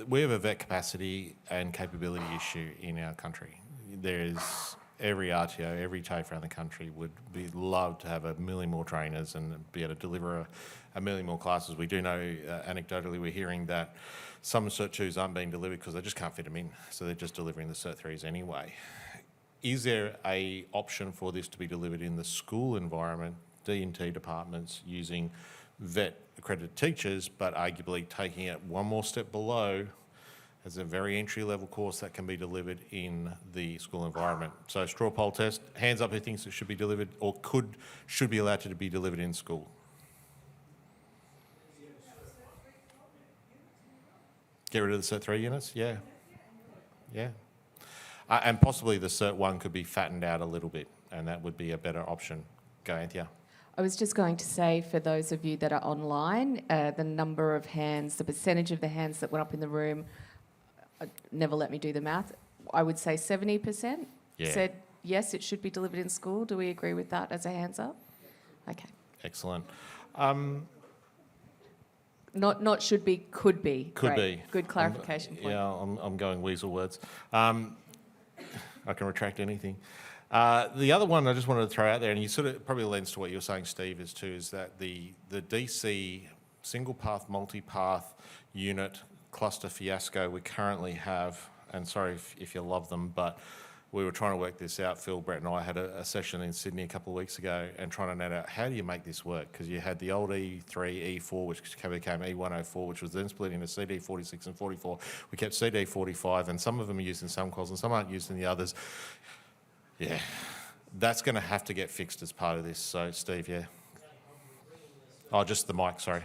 We have a vet capacity and capability issue in our country. There is every RTO, every TAFE around the country would love to have 1 million more trainers and be able to deliver 1 million more classes. We do know, anecdotally, we're hearing that some Cert 2s aren't being delivered because they just can't fit them in, so they're just delivering the Cert 3s anyway. Is there a option for this to be delivered in the school environment, D&T departments using vet accredited teachers, but arguably taking it one more step below as a very entry-level course that can be delivered in the school environment? So straw poll test, hands up who thinks it should be delivered or should be allowed to be delivered in school. Get rid of the Cert 3 units? Yeah. Yeah. And possibly the Cert 1 could be fattened out a little bit, and that would be a better option. Go, Anthea. I was just going to say, for those of you that are online, the number of hands, the percentage of the hands that went up in the room, never let me do the math. I would say 70% said yes, it should be delivered in school. Do we agree with that as a hands up? Okay. Excellent. Not should be, could be. Could Great. be. Good clarification point. Yeah, I'm going weasel words. I can retract anything. The other one I just wanted to throw out there, and you sort of probably lends to what you were saying, Steve, is that the DC single path, multi-path unit cluster fiasco we currently have, and sorry if you love them, but we were trying to work this out. Phil, Brett and I had a session in Sydney a couple of weeks ago and trying to net out how do you make this work, because you had the old E3, E4, which became E104, which was then split into CD46 and 44. We kept CD45, and some of them are used in some calls and some aren't used in the others. Yeah, that's going to have to get fixed as part of this. So, Steve, yeah. Oh, just the mic, sorry.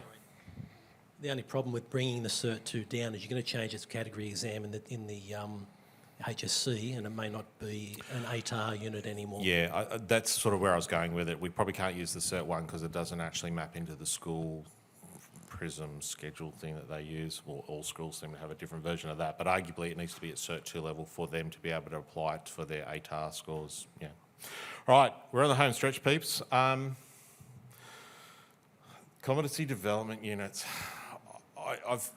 The only problem with bringing the Cert 2 down is you're going to change its category exam in the HSC, and it may not be an ATAR unit anymore. Yeah, that's sort of where I was going with it. We probably can't use the Cert 1 because it doesn't actually map into the school PRISM schedule thing that they use. Well, all schools seem to have a different version of that, but arguably it needs to be at Cert 2 level for them to be able to apply it for their ATAR scores. Yeah. All right, we're on the home stretch, peeps. Competency development units. I've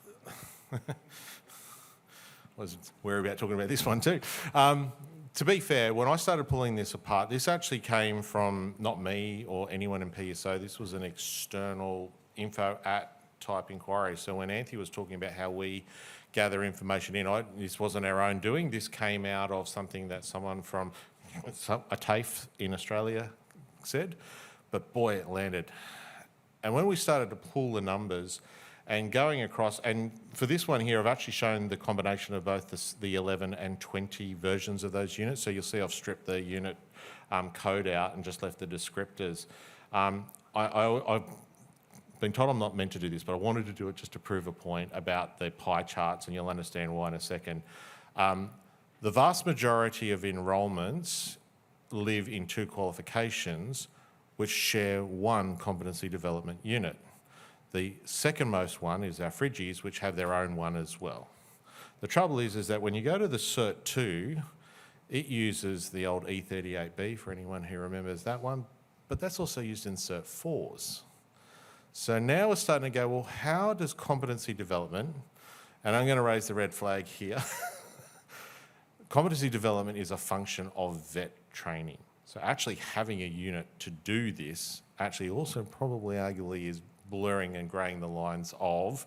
was worried about talking about this one too. To be fair, when I started pulling this apart, this actually came from not me or anyone in PSO. This was an external info at type inquiry. So when Anthony was talking about how we gather information in, this wasn't our own doing. This came out of something that someone from a TAFE in Australia said, but boy, it landed. And when we started to pull the numbers and going across, and for this one here, I've actually shown the combination of both the 11 and 20 versions of those units. So you'll see I've stripped the unit code out and just left the descriptors. I've been told I'm not meant to do this, but I wanted to do it just to prove a point about the pie charts, and you'll understand why in a second. The vast majority of enrolments live in 2 qualifications which share one competency development unit. The second most one is our Fridgies, which have their own one as well. The trouble is that when you go to the Cert 2, it uses the old E38B, for anyone who remembers that one, but that's also used in Cert 4s. So now we're starting to go, well, how does competency development, and I'm going to raise the red flag here, competency development is a function of vet training. So actually having a unit to do this actually also probably arguably is blurring and greying the lines of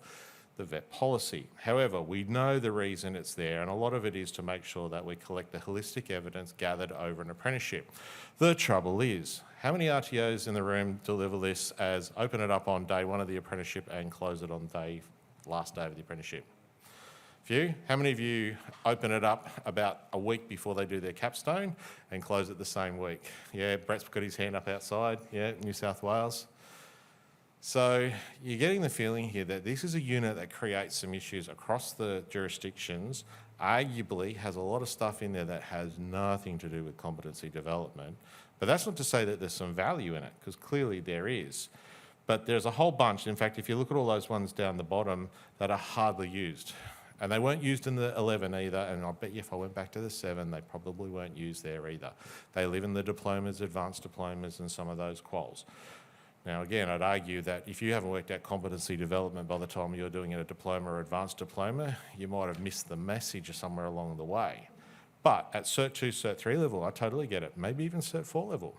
the vet policy. However, we know the reason it's there, and a lot of it is to make sure that we collect the holistic evidence gathered over an apprenticeship. The trouble is, how many RTOs in the room deliver this as open it up on day 1 of the apprenticeship and close it on last day of the apprenticeship? Few. How many of you open it up about a week before they do their capstone and close it the same week? Yeah, Brett's got his hand up outside. Yeah, New South Wales. So you're getting the feeling here that this is a unit that creates some issues across the jurisdictions, arguably has a lot of stuff in there that has nothing to do with competency development. But that's not to say that there's some value in it, because clearly there is. But there's a whole bunch. In fact, if you look at all those ones down the bottom that are hardly used, and they weren't used in the 11 either, and I bet you if I went back to the 7, they probably weren't used there either. They live in the diplomas, advanced diplomas, and some of those quals. Now, again, I'd argue that if you haven't worked out competency development by the time you're doing a diploma or advanced diploma, you might have missed the message somewhere along the way. But at Cert 2, Cert 3 level, I totally get it. Maybe even Cert 4 level.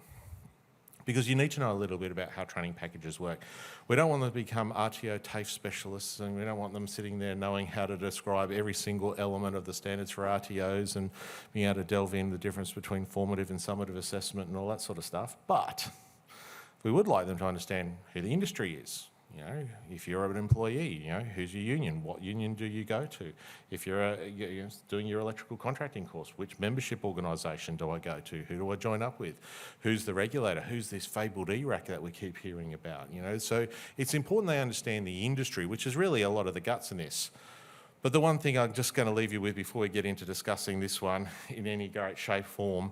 Because you need to know a little bit about how training packages work. We don't want them to become RTO TAFE specialists, and we don't want them sitting there knowing how to describe every single element of the standards for RTOs and being able to delve in the difference between formative and summative assessment and all that sort of stuff. But we would like them to understand who the industry is. You know, if you're an employee, you know, who's your union? What union do you go to? If you're doing your electrical contracting course, which membership organisation do I go to? Who do I join up with? Who's the regulator? Who's this fabled ERAC that we keep hearing about? You know, so it's important they understand the industry, which is really a lot of the guts in this. But the one thing I'm just going to leave you with before we get into discussing this one in any great shape, form,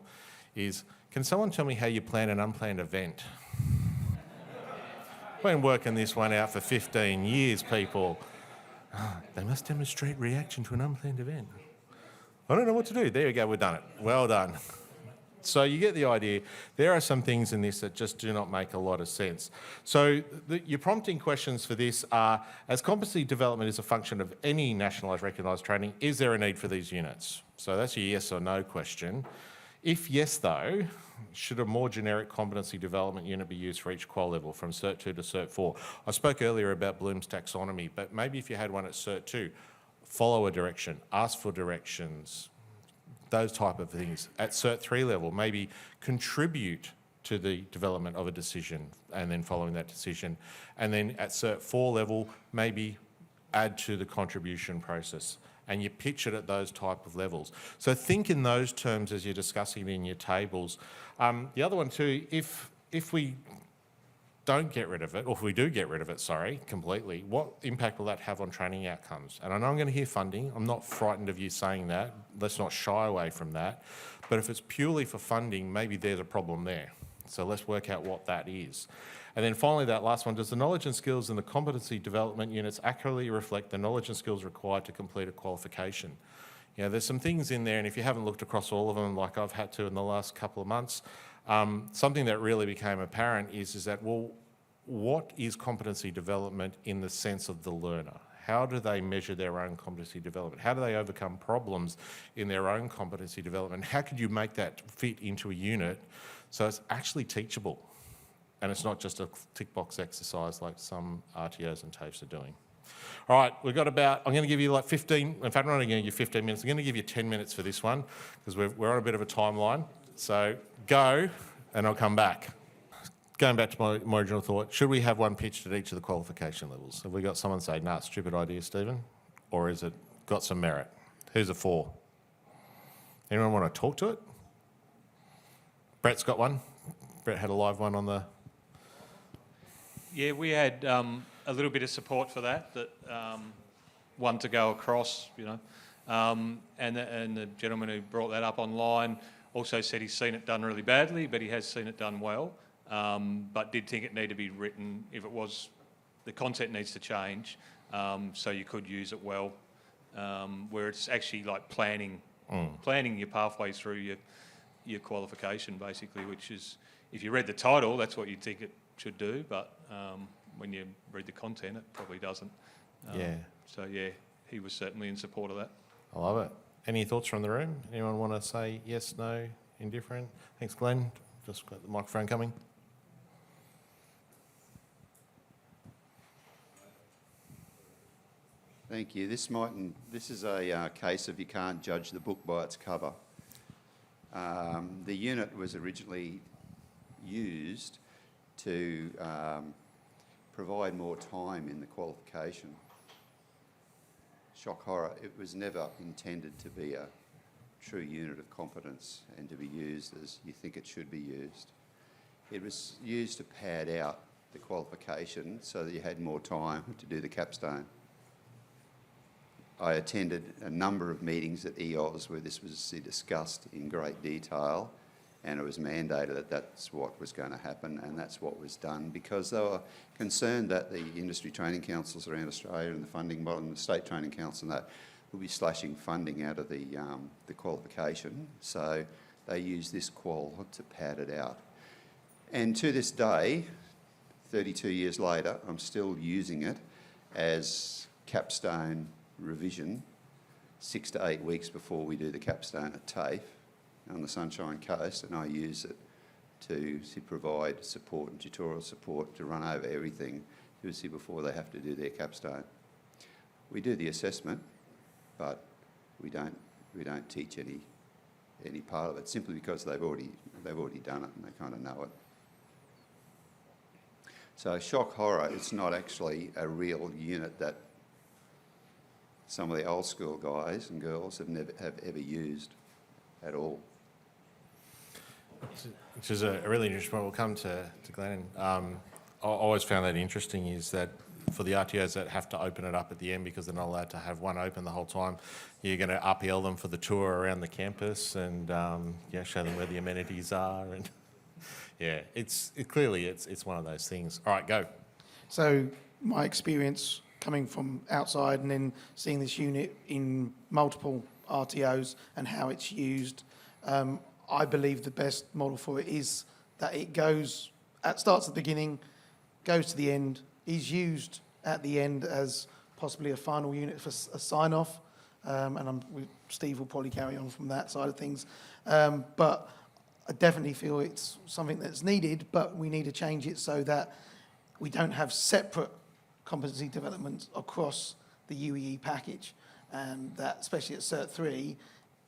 is can someone tell me how you plan an unplanned event? Been working this one out for 15 years, people. They must demonstrate reaction to an unplanned event. I don't know what to do. There you go, we've done it. Well done. So you get the idea. There are some things in this that just do not make a lot of sense. So your prompting questions for this are, as competency development is a function of any nationalised recognised training, is there a need for these units? So that's your yes or no question. If yes, though, should a more generic competency development unit be used for each qual level, from Cert 2 to Cert 4? I spoke earlier about Bloom's taxonomy, but maybe if you had one at Cert 2, follow a direction, ask for directions, those type of things. At Cert 3 level, maybe contribute to the development of a decision and then following that decision. And then at Cert 4 level, maybe add to the contribution process. And you pitch it at those type of levels. So think in those terms as you're discussing it in your tables. The other one too, if we don't get rid of it, or if we do get rid of it, sorry, completely, what impact will that have on training outcomes? And I know I'm going to hear funding. I'm not frightened of you saying that. Let's not shy away from that. But if it's purely for funding, maybe there's a problem there. So let's work out what that is. And then finally, that last one, does the knowledge and skills in the competency development units accurately reflect the knowledge and skills required to complete a qualification? You know, there's some things in there, and if you haven't looked across all of them like I've had to in the last couple of months, something that really became apparent is that, well, what is competency development in the sense of the learner? How do they measure their own competency development? How do they overcome problems in their own competency development? How could you make that fit into a unit so it's actually teachable? And it's not just a tick box exercise like some RTOs and TAFEs are doing. All right, we've got about, I'm going to give you like 15, in fact, I'm not going to give you 15 minutes, I'm going to give you 10 minutes for this one because we're on a bit of a timeline. So go, and I'll come back. Going back to my original thought, should we have one pitched at each of the qualification levels? Have we got someone say, nah, stupid idea, Stephen? Or is it got some merit? Who's it for? Anyone want to talk to it? Brett's got one. Brett had a live one on the... Yeah, we had a little bit of support for that one to go across, you know. And the gentleman who brought that up online also said he's seen it done really badly, but he has seen it done well, but did think it needed to be written, if it was, the content needs to change, so you could use it well, where it's actually like planning your pathway through your qualification, basically, which is, if you read the title, that's what you'd think it should do, but when you read the content, it probably doesn't. Yeah. So, yeah, he was certainly in support of that. I love it. Any thoughts from the room? Anyone want to say yes, no, indifferent? Thanks, Glenn. Just got the microphone coming. Thank you. This is a case of you can't judge the book by its cover. The unit was originally used to provide more time in the qualification. Shock horror, it was never intended to be a true unit of competence and to be used as you think it should be used. It was used to pad out the qualification so that you had more time to do the capstone. I attended a number of meetings at EOS where this was discussed in great detail, and it was mandated that that's what was going to happen, and that's what was done, because they were concerned that the industry training councils around Australia and the funding body and the state training council and that will be slashing funding out of the qualification. So they used this qual to pad it out. And to this day, 32 years later, I'm still using it as capstone revision 6 to 8 weeks before we do the capstone at TAFE on the Sunshine Coast, and I use it to provide support and tutorial support to run over everything before they have to do their capstone. We do the assessment, but we don't teach any part of it, simply because they've already done it and they kind of know it. So shock horror, it's not actually a real unit that some of the old school guys and girls have ever used at all. Which is a really interesting point. We'll come to Glenn. I always found that interesting is that for the RTOs that have to open it up at the end because they're not allowed to have one open the whole time, you're going to RPL them for the tour around the campus and show them where the amenities are. And yeah, it's clearly one of those things. All right, go. So my experience coming from outside and then seeing this unit in multiple RTOs and how it's used, I believe the best model for it is that it starts at the beginning, goes to the end, is used at the end as possibly a final unit for a sign-off, and Steve will probably carry on from that side of things. But I definitely feel it's something that's needed, but we need to change it so that we don't have separate competency developments across the UEE package, and that, especially at Cert 3,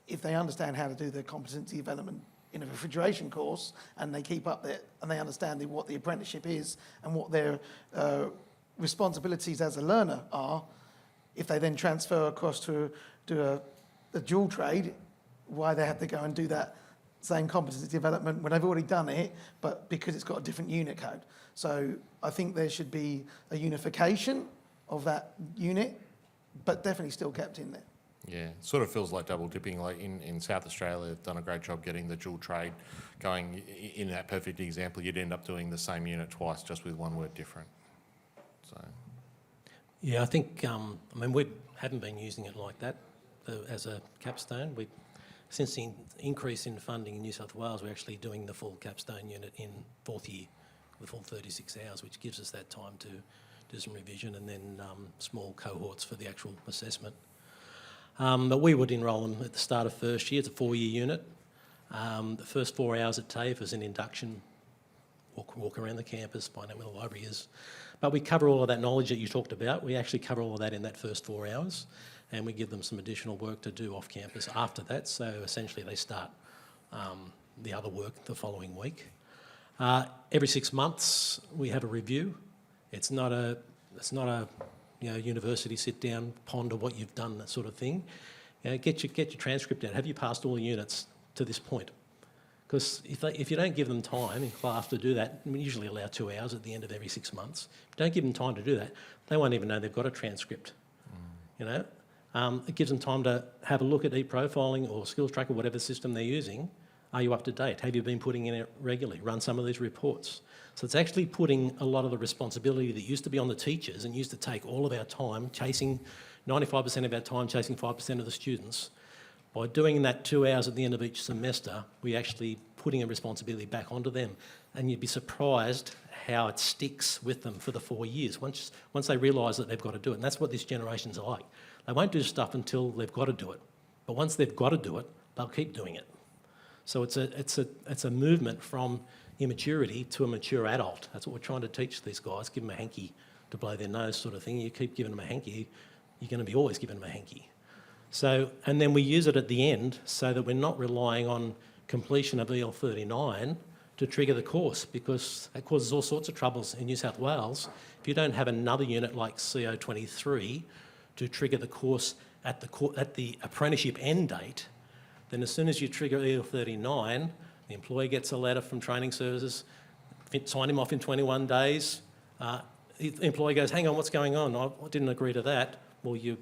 if they understand how to do their competency development in a refrigeration course and they keep up there and they understand what the apprenticeship is and what their responsibilities as a learner are, if they then transfer across to do a dual trade, why they have to go and do that same competency development when they've already done it, but because it's got a different unit code. So I think there should be a unification of that unit, but definitely still kept in there. Yeah, it sort of feels like double dipping. Like in South Australia, they've done a great job getting the dual trade going. In that perfect example, you'd end up doing the same unit twice, just with one word different. So, yeah, I think, we haven't been using it like that as a capstone. Since the increase in funding in New South Wales, we're actually doing the full capstone unit in fourth year, the full 36 hours, which gives us that time to do some revision and then small cohorts for the actual assessment. But we would enrol them at the start of first year. It's a 4-year unit. The first 4 hours at TAFE is an induction, walk around the campus, find out where the library is. But we cover all of that knowledge that you talked about. We actually cover all of that in that first 4 hours, and we give them some additional work to do off campus after that. So essentially they start the other work the following week. Every 6 months we have a review. It's not a university sit down, ponder what you've done, that sort of thing. Get your transcript out. Have you passed all the units to this point? Because if you don't give them time in class to do that, we usually allow 2 hours at the end of every 6 months. If you don't give them time to do that, they won't even know they've got a transcript. It gives them time to have a look at e-profiling or skills tracker, whatever system they're using. Are you up to date? Have you been putting in it regularly? Run some of these reports. So it's actually putting a lot of the responsibility that used to be on the teachers and used to take all of our time chasing, 95% of our time chasing 5% of the students. By doing that 2 hours at the end of each semester, we're actually putting a responsibility back onto them. And you'd be surprised how it sticks with them for the 4 years, once they realise that they've got to do it. And that's what this generation's like. They won't do stuff until they've got to do it. But once they've got to do it, they'll keep doing it. So it's a movement from immaturity to a mature adult. That's what we're trying to teach these guys. Give them a hanky to blow their nose, sort of thing. You keep giving them a hanky, you're going to be always giving them a hanky. So, and then we use it at the end so that we're not relying on completion of EL39 to trigger the course, because that causes all sorts of troubles in New South Wales. If you don't have another unit like CO23 to trigger the course at the apprenticeship end date, then as soon as you trigger EL39, the employee gets a letter from training services, sign him off in 21 days. The employee goes, hang on, what's going on? I didn't agree to that. Well, you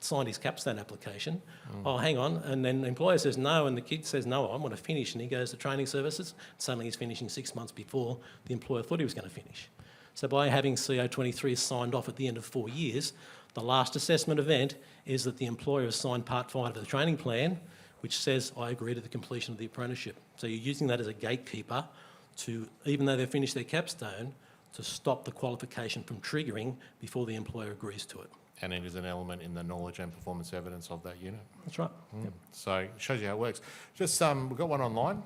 signed his capstone application. Oh, hang on. And then the employer says no, and the kid says, no, I want to finish. And he goes to training services. Suddenly he's finishing 6 months before the employer thought he was going to finish. So by having CO23 signed off at the end of 4 years, the last assessment event is that the employer has signed Part 5 of the training plan, which says, I agree to the completion of the apprenticeship. So you're using that as a gatekeeper to, even though they've finished their capstone, to stop the qualification from triggering before the employer agrees to it. And it is an element in the knowledge and performance evidence of that unit. That's right. Yep. So it shows you how it works. Just, we've got one online.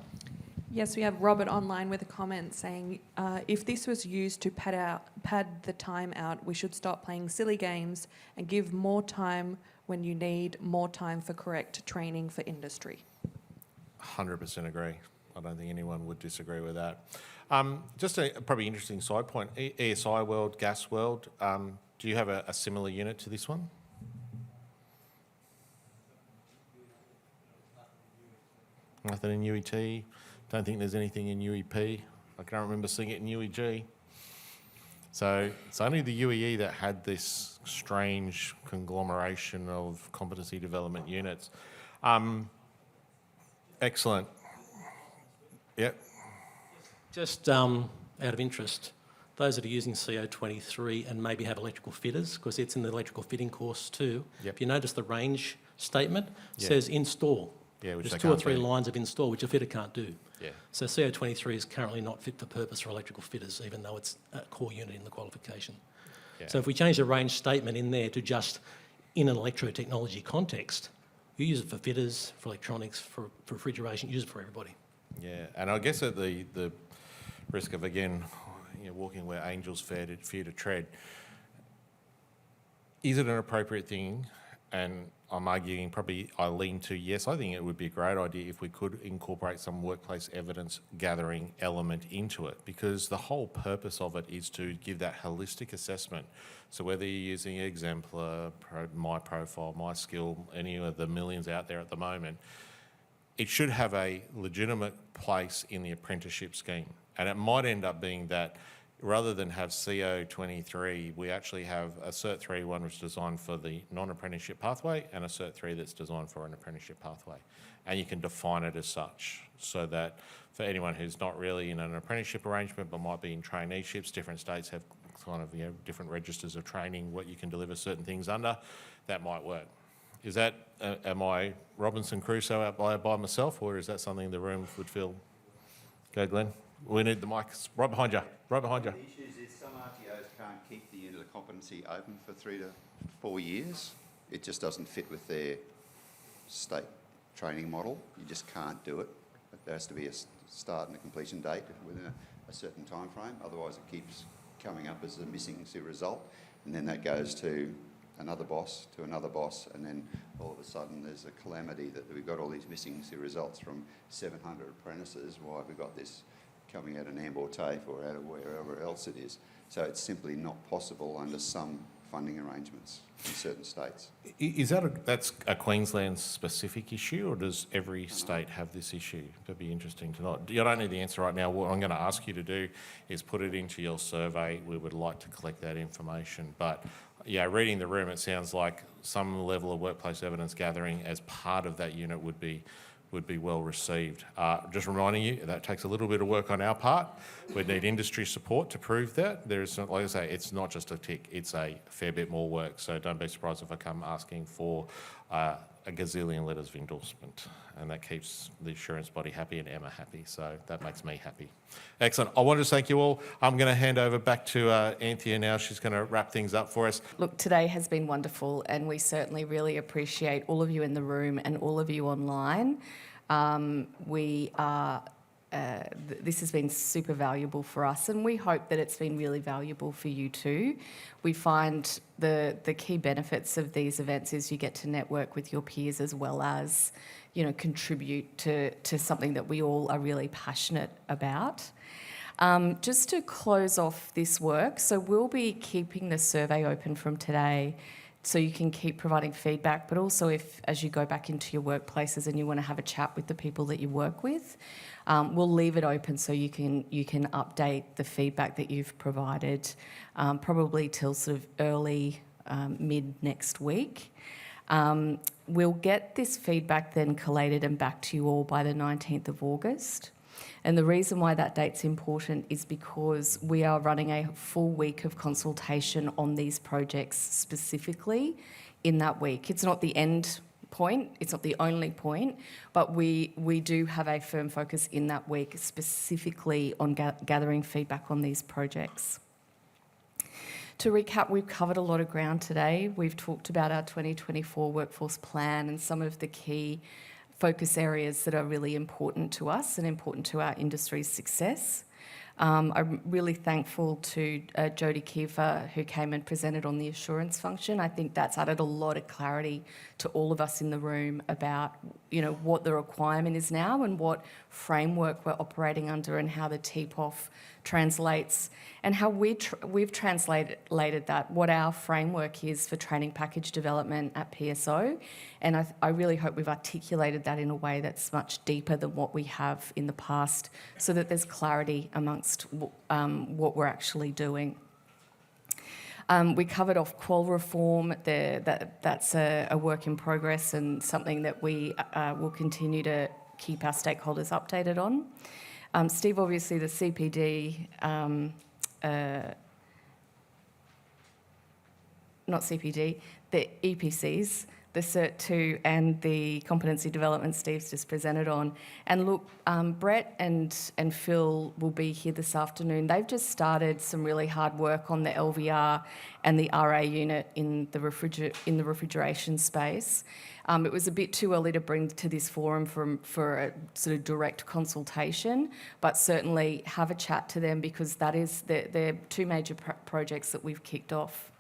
Yes, we have Robert online with a comment saying, if this was used to pad the time out, we should stop playing silly games and give more time when you need more time for correct training for industry. 100% agree. I don't think anyone would disagree with that. Just a probably interesting side point, ESI world, gas world, do you have a similar unit to this one? Nothing in UET. Don't think there's anything in UEP. I can't remember seeing it in UEG. So it's only the UEE that had this strange conglomeration of competency development units. Excellent. Yep. Just out of interest, those that are using CO23 and maybe have electrical fitters, because it's in the electrical fitting course too. Yep. If you notice the range statement Yeah. says install. Yeah, which There's they 2 or can't 3 do. lines of install, which a fitter can't do. Yeah. So CO23 is currently not fit for purpose for electrical fitters, even though it's a core unit in the qualification. Yeah. So if we change the range statement in there to just in an electrotechnology context, you use it for fitters, for electronics, for refrigeration, use it for everybody. Yeah, and I guess at the risk of, again, walking where angels fear to tread, is it an appropriate thing? And I'm arguing probably I lean to yes, I think it would be a great idea if we could incorporate some workplace evidence gathering element into it, because the whole purpose of it is to give that holistic assessment. So whether you're using Exemplar, My Profile, My Skill, any of the millions out there at the moment, it should have a legitimate place in the apprenticeship scheme. And it might end up being that rather than have CO23, we actually have a Cert 3 one which is designed for the non-apprenticeship pathway and a Cert 3 that's designed for an apprenticeship pathway. And you can define it as such, so that for anyone who's not really in an apprenticeship arrangement but might be in traineeships, different states have kind of different registers of training, what you can deliver certain things under, that might work. Is that, am I Robinson Crusoe out by myself, or is that something the room would feel? Go, Glenn. We need the mics right behind you. Right behind you. The issue is some RTOs can't keep the unit of competency open for 3 to 4 years. It just doesn't fit with their state training model. You just can't do it. There has to be a start and a completion date within a certain time frame. Otherwise, it keeps coming up as a missing result, and then that goes to another boss, and then all of a sudden there's a calamity that we've got all these missing results from 700 apprentices. Why have we got this coming out of Nambour TAFE or out of wherever else it is? So it's simply not possible under some funding arrangements in certain states. Is that that's a Queensland specific issue, or does every state have this issue? That'd be interesting to know. You don't need the answer right now. What I'm going to ask you to do is put it into your survey. We would like to collect that information. But yeah, reading the room, it sounds like some level of workplace evidence gathering as part of that unit would be well received. Just reminding you, that takes a little bit of work on our part. We'd need industry support to prove that. There is, like I say, it's not just a tick, it's a fair bit more work. So don't be surprised if I come asking for a gazillion letters of endorsement. And that keeps the insurance body happy and Emma happy. So that makes me happy. Excellent. I want to thank you all. I'm going to hand over back to Anthea now. She's going to wrap things up for us. Look, today has been wonderful, and we certainly really appreciate all of you in the room and all of you online. This has been super valuable for us, and we hope that it's been really valuable for you too. We find the key benefits of these events is you get to network with your peers as well as, contribute to something that we all are really passionate about. Just to close off this work, so we'll be keeping the survey open from today, so you can keep providing feedback, but also if, as you go back into your workplaces and you want to have a chat with the people that you work with, we'll leave it open so you can update the feedback that you've provided, probably till sort of early, mid next week. We'll get this feedback then collated and back to you all by the 19th of August. And the reason why that date's important is because we are running a full week of consultation on these projects specifically in that week. It's not the end point, it's not the only point, but we do have a firm focus in that week specifically on gathering feedback on these projects. To recap, we've covered a lot of ground today. We've talked about our 2024 workforce plan and some of the key focus areas that are really important to us and important to our industry's success. I'm really thankful to Jodie Kiefer, who came and presented on the assurance function. I think that's added a lot of clarity to all of us in the room about, what the requirement is now and what framework we're operating under and how the TPOF translates and how we've translated that, what our framework is for training package development at PSO. And I really hope we've articulated that in a way that's much deeper than what we have in the past, so that there's clarity amongst what we're actually doing. We covered off qual reform. That's a work in progress and something that we will continue to keep our stakeholders updated on. Steve, obviously the CPD not CPD, the EPCs, the Cert 2 and the competency development Steve's just presented on. And look, Brett and Phil will be here this afternoon. They've just started some really hard work on the LVR and the RA unit in the refrigeration space. It was a bit too early to bring to this forum for a sort of direct consultation, but certainly have a chat to them because that is they're two major projects that we've kicked off.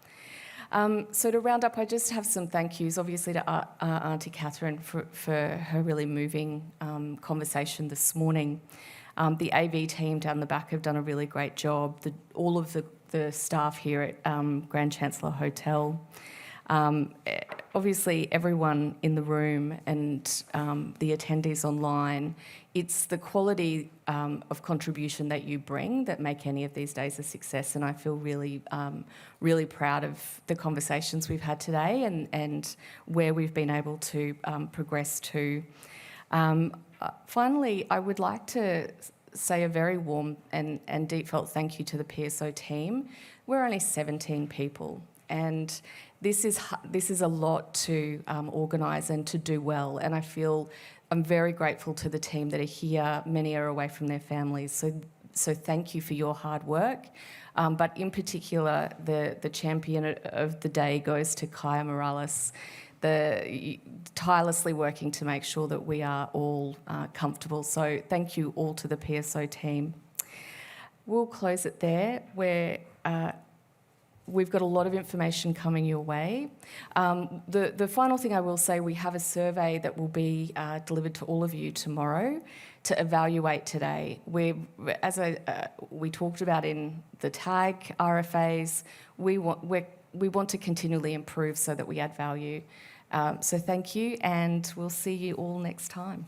So to round up, I just have some thank yous, obviously to Auntie Catherine for her really moving conversation this morning. The AV team down the back have done a really great job. All of the staff here at Grand Chancellor Hotel. Obviously, everyone in the room and the attendees online, it's the quality of contribution that you bring that make any of these days a success. And I feel really, really proud of the conversations we've had today and where we've been able to progress to. Finally, I would like to say a very warm and deep felt thank you to the PSO team. We're only 17 people, and this is a lot to organise and to do well. And I feel I'm very grateful to the team that are here. Many are away from their families, so thank you for your hard work. But in particular, the champion of the day goes to Kaya Morales, tirelessly working to make sure that we are all comfortable. So thank you all to the PSO team. We'll close it there. We've got a lot of information coming your way. The final thing I will say, we have a survey that will be delivered to all of you tomorrow to evaluate today. As we talked about in the tag RFAs, we want to continually improve so that we add value. So thank you, and we'll see you all next time.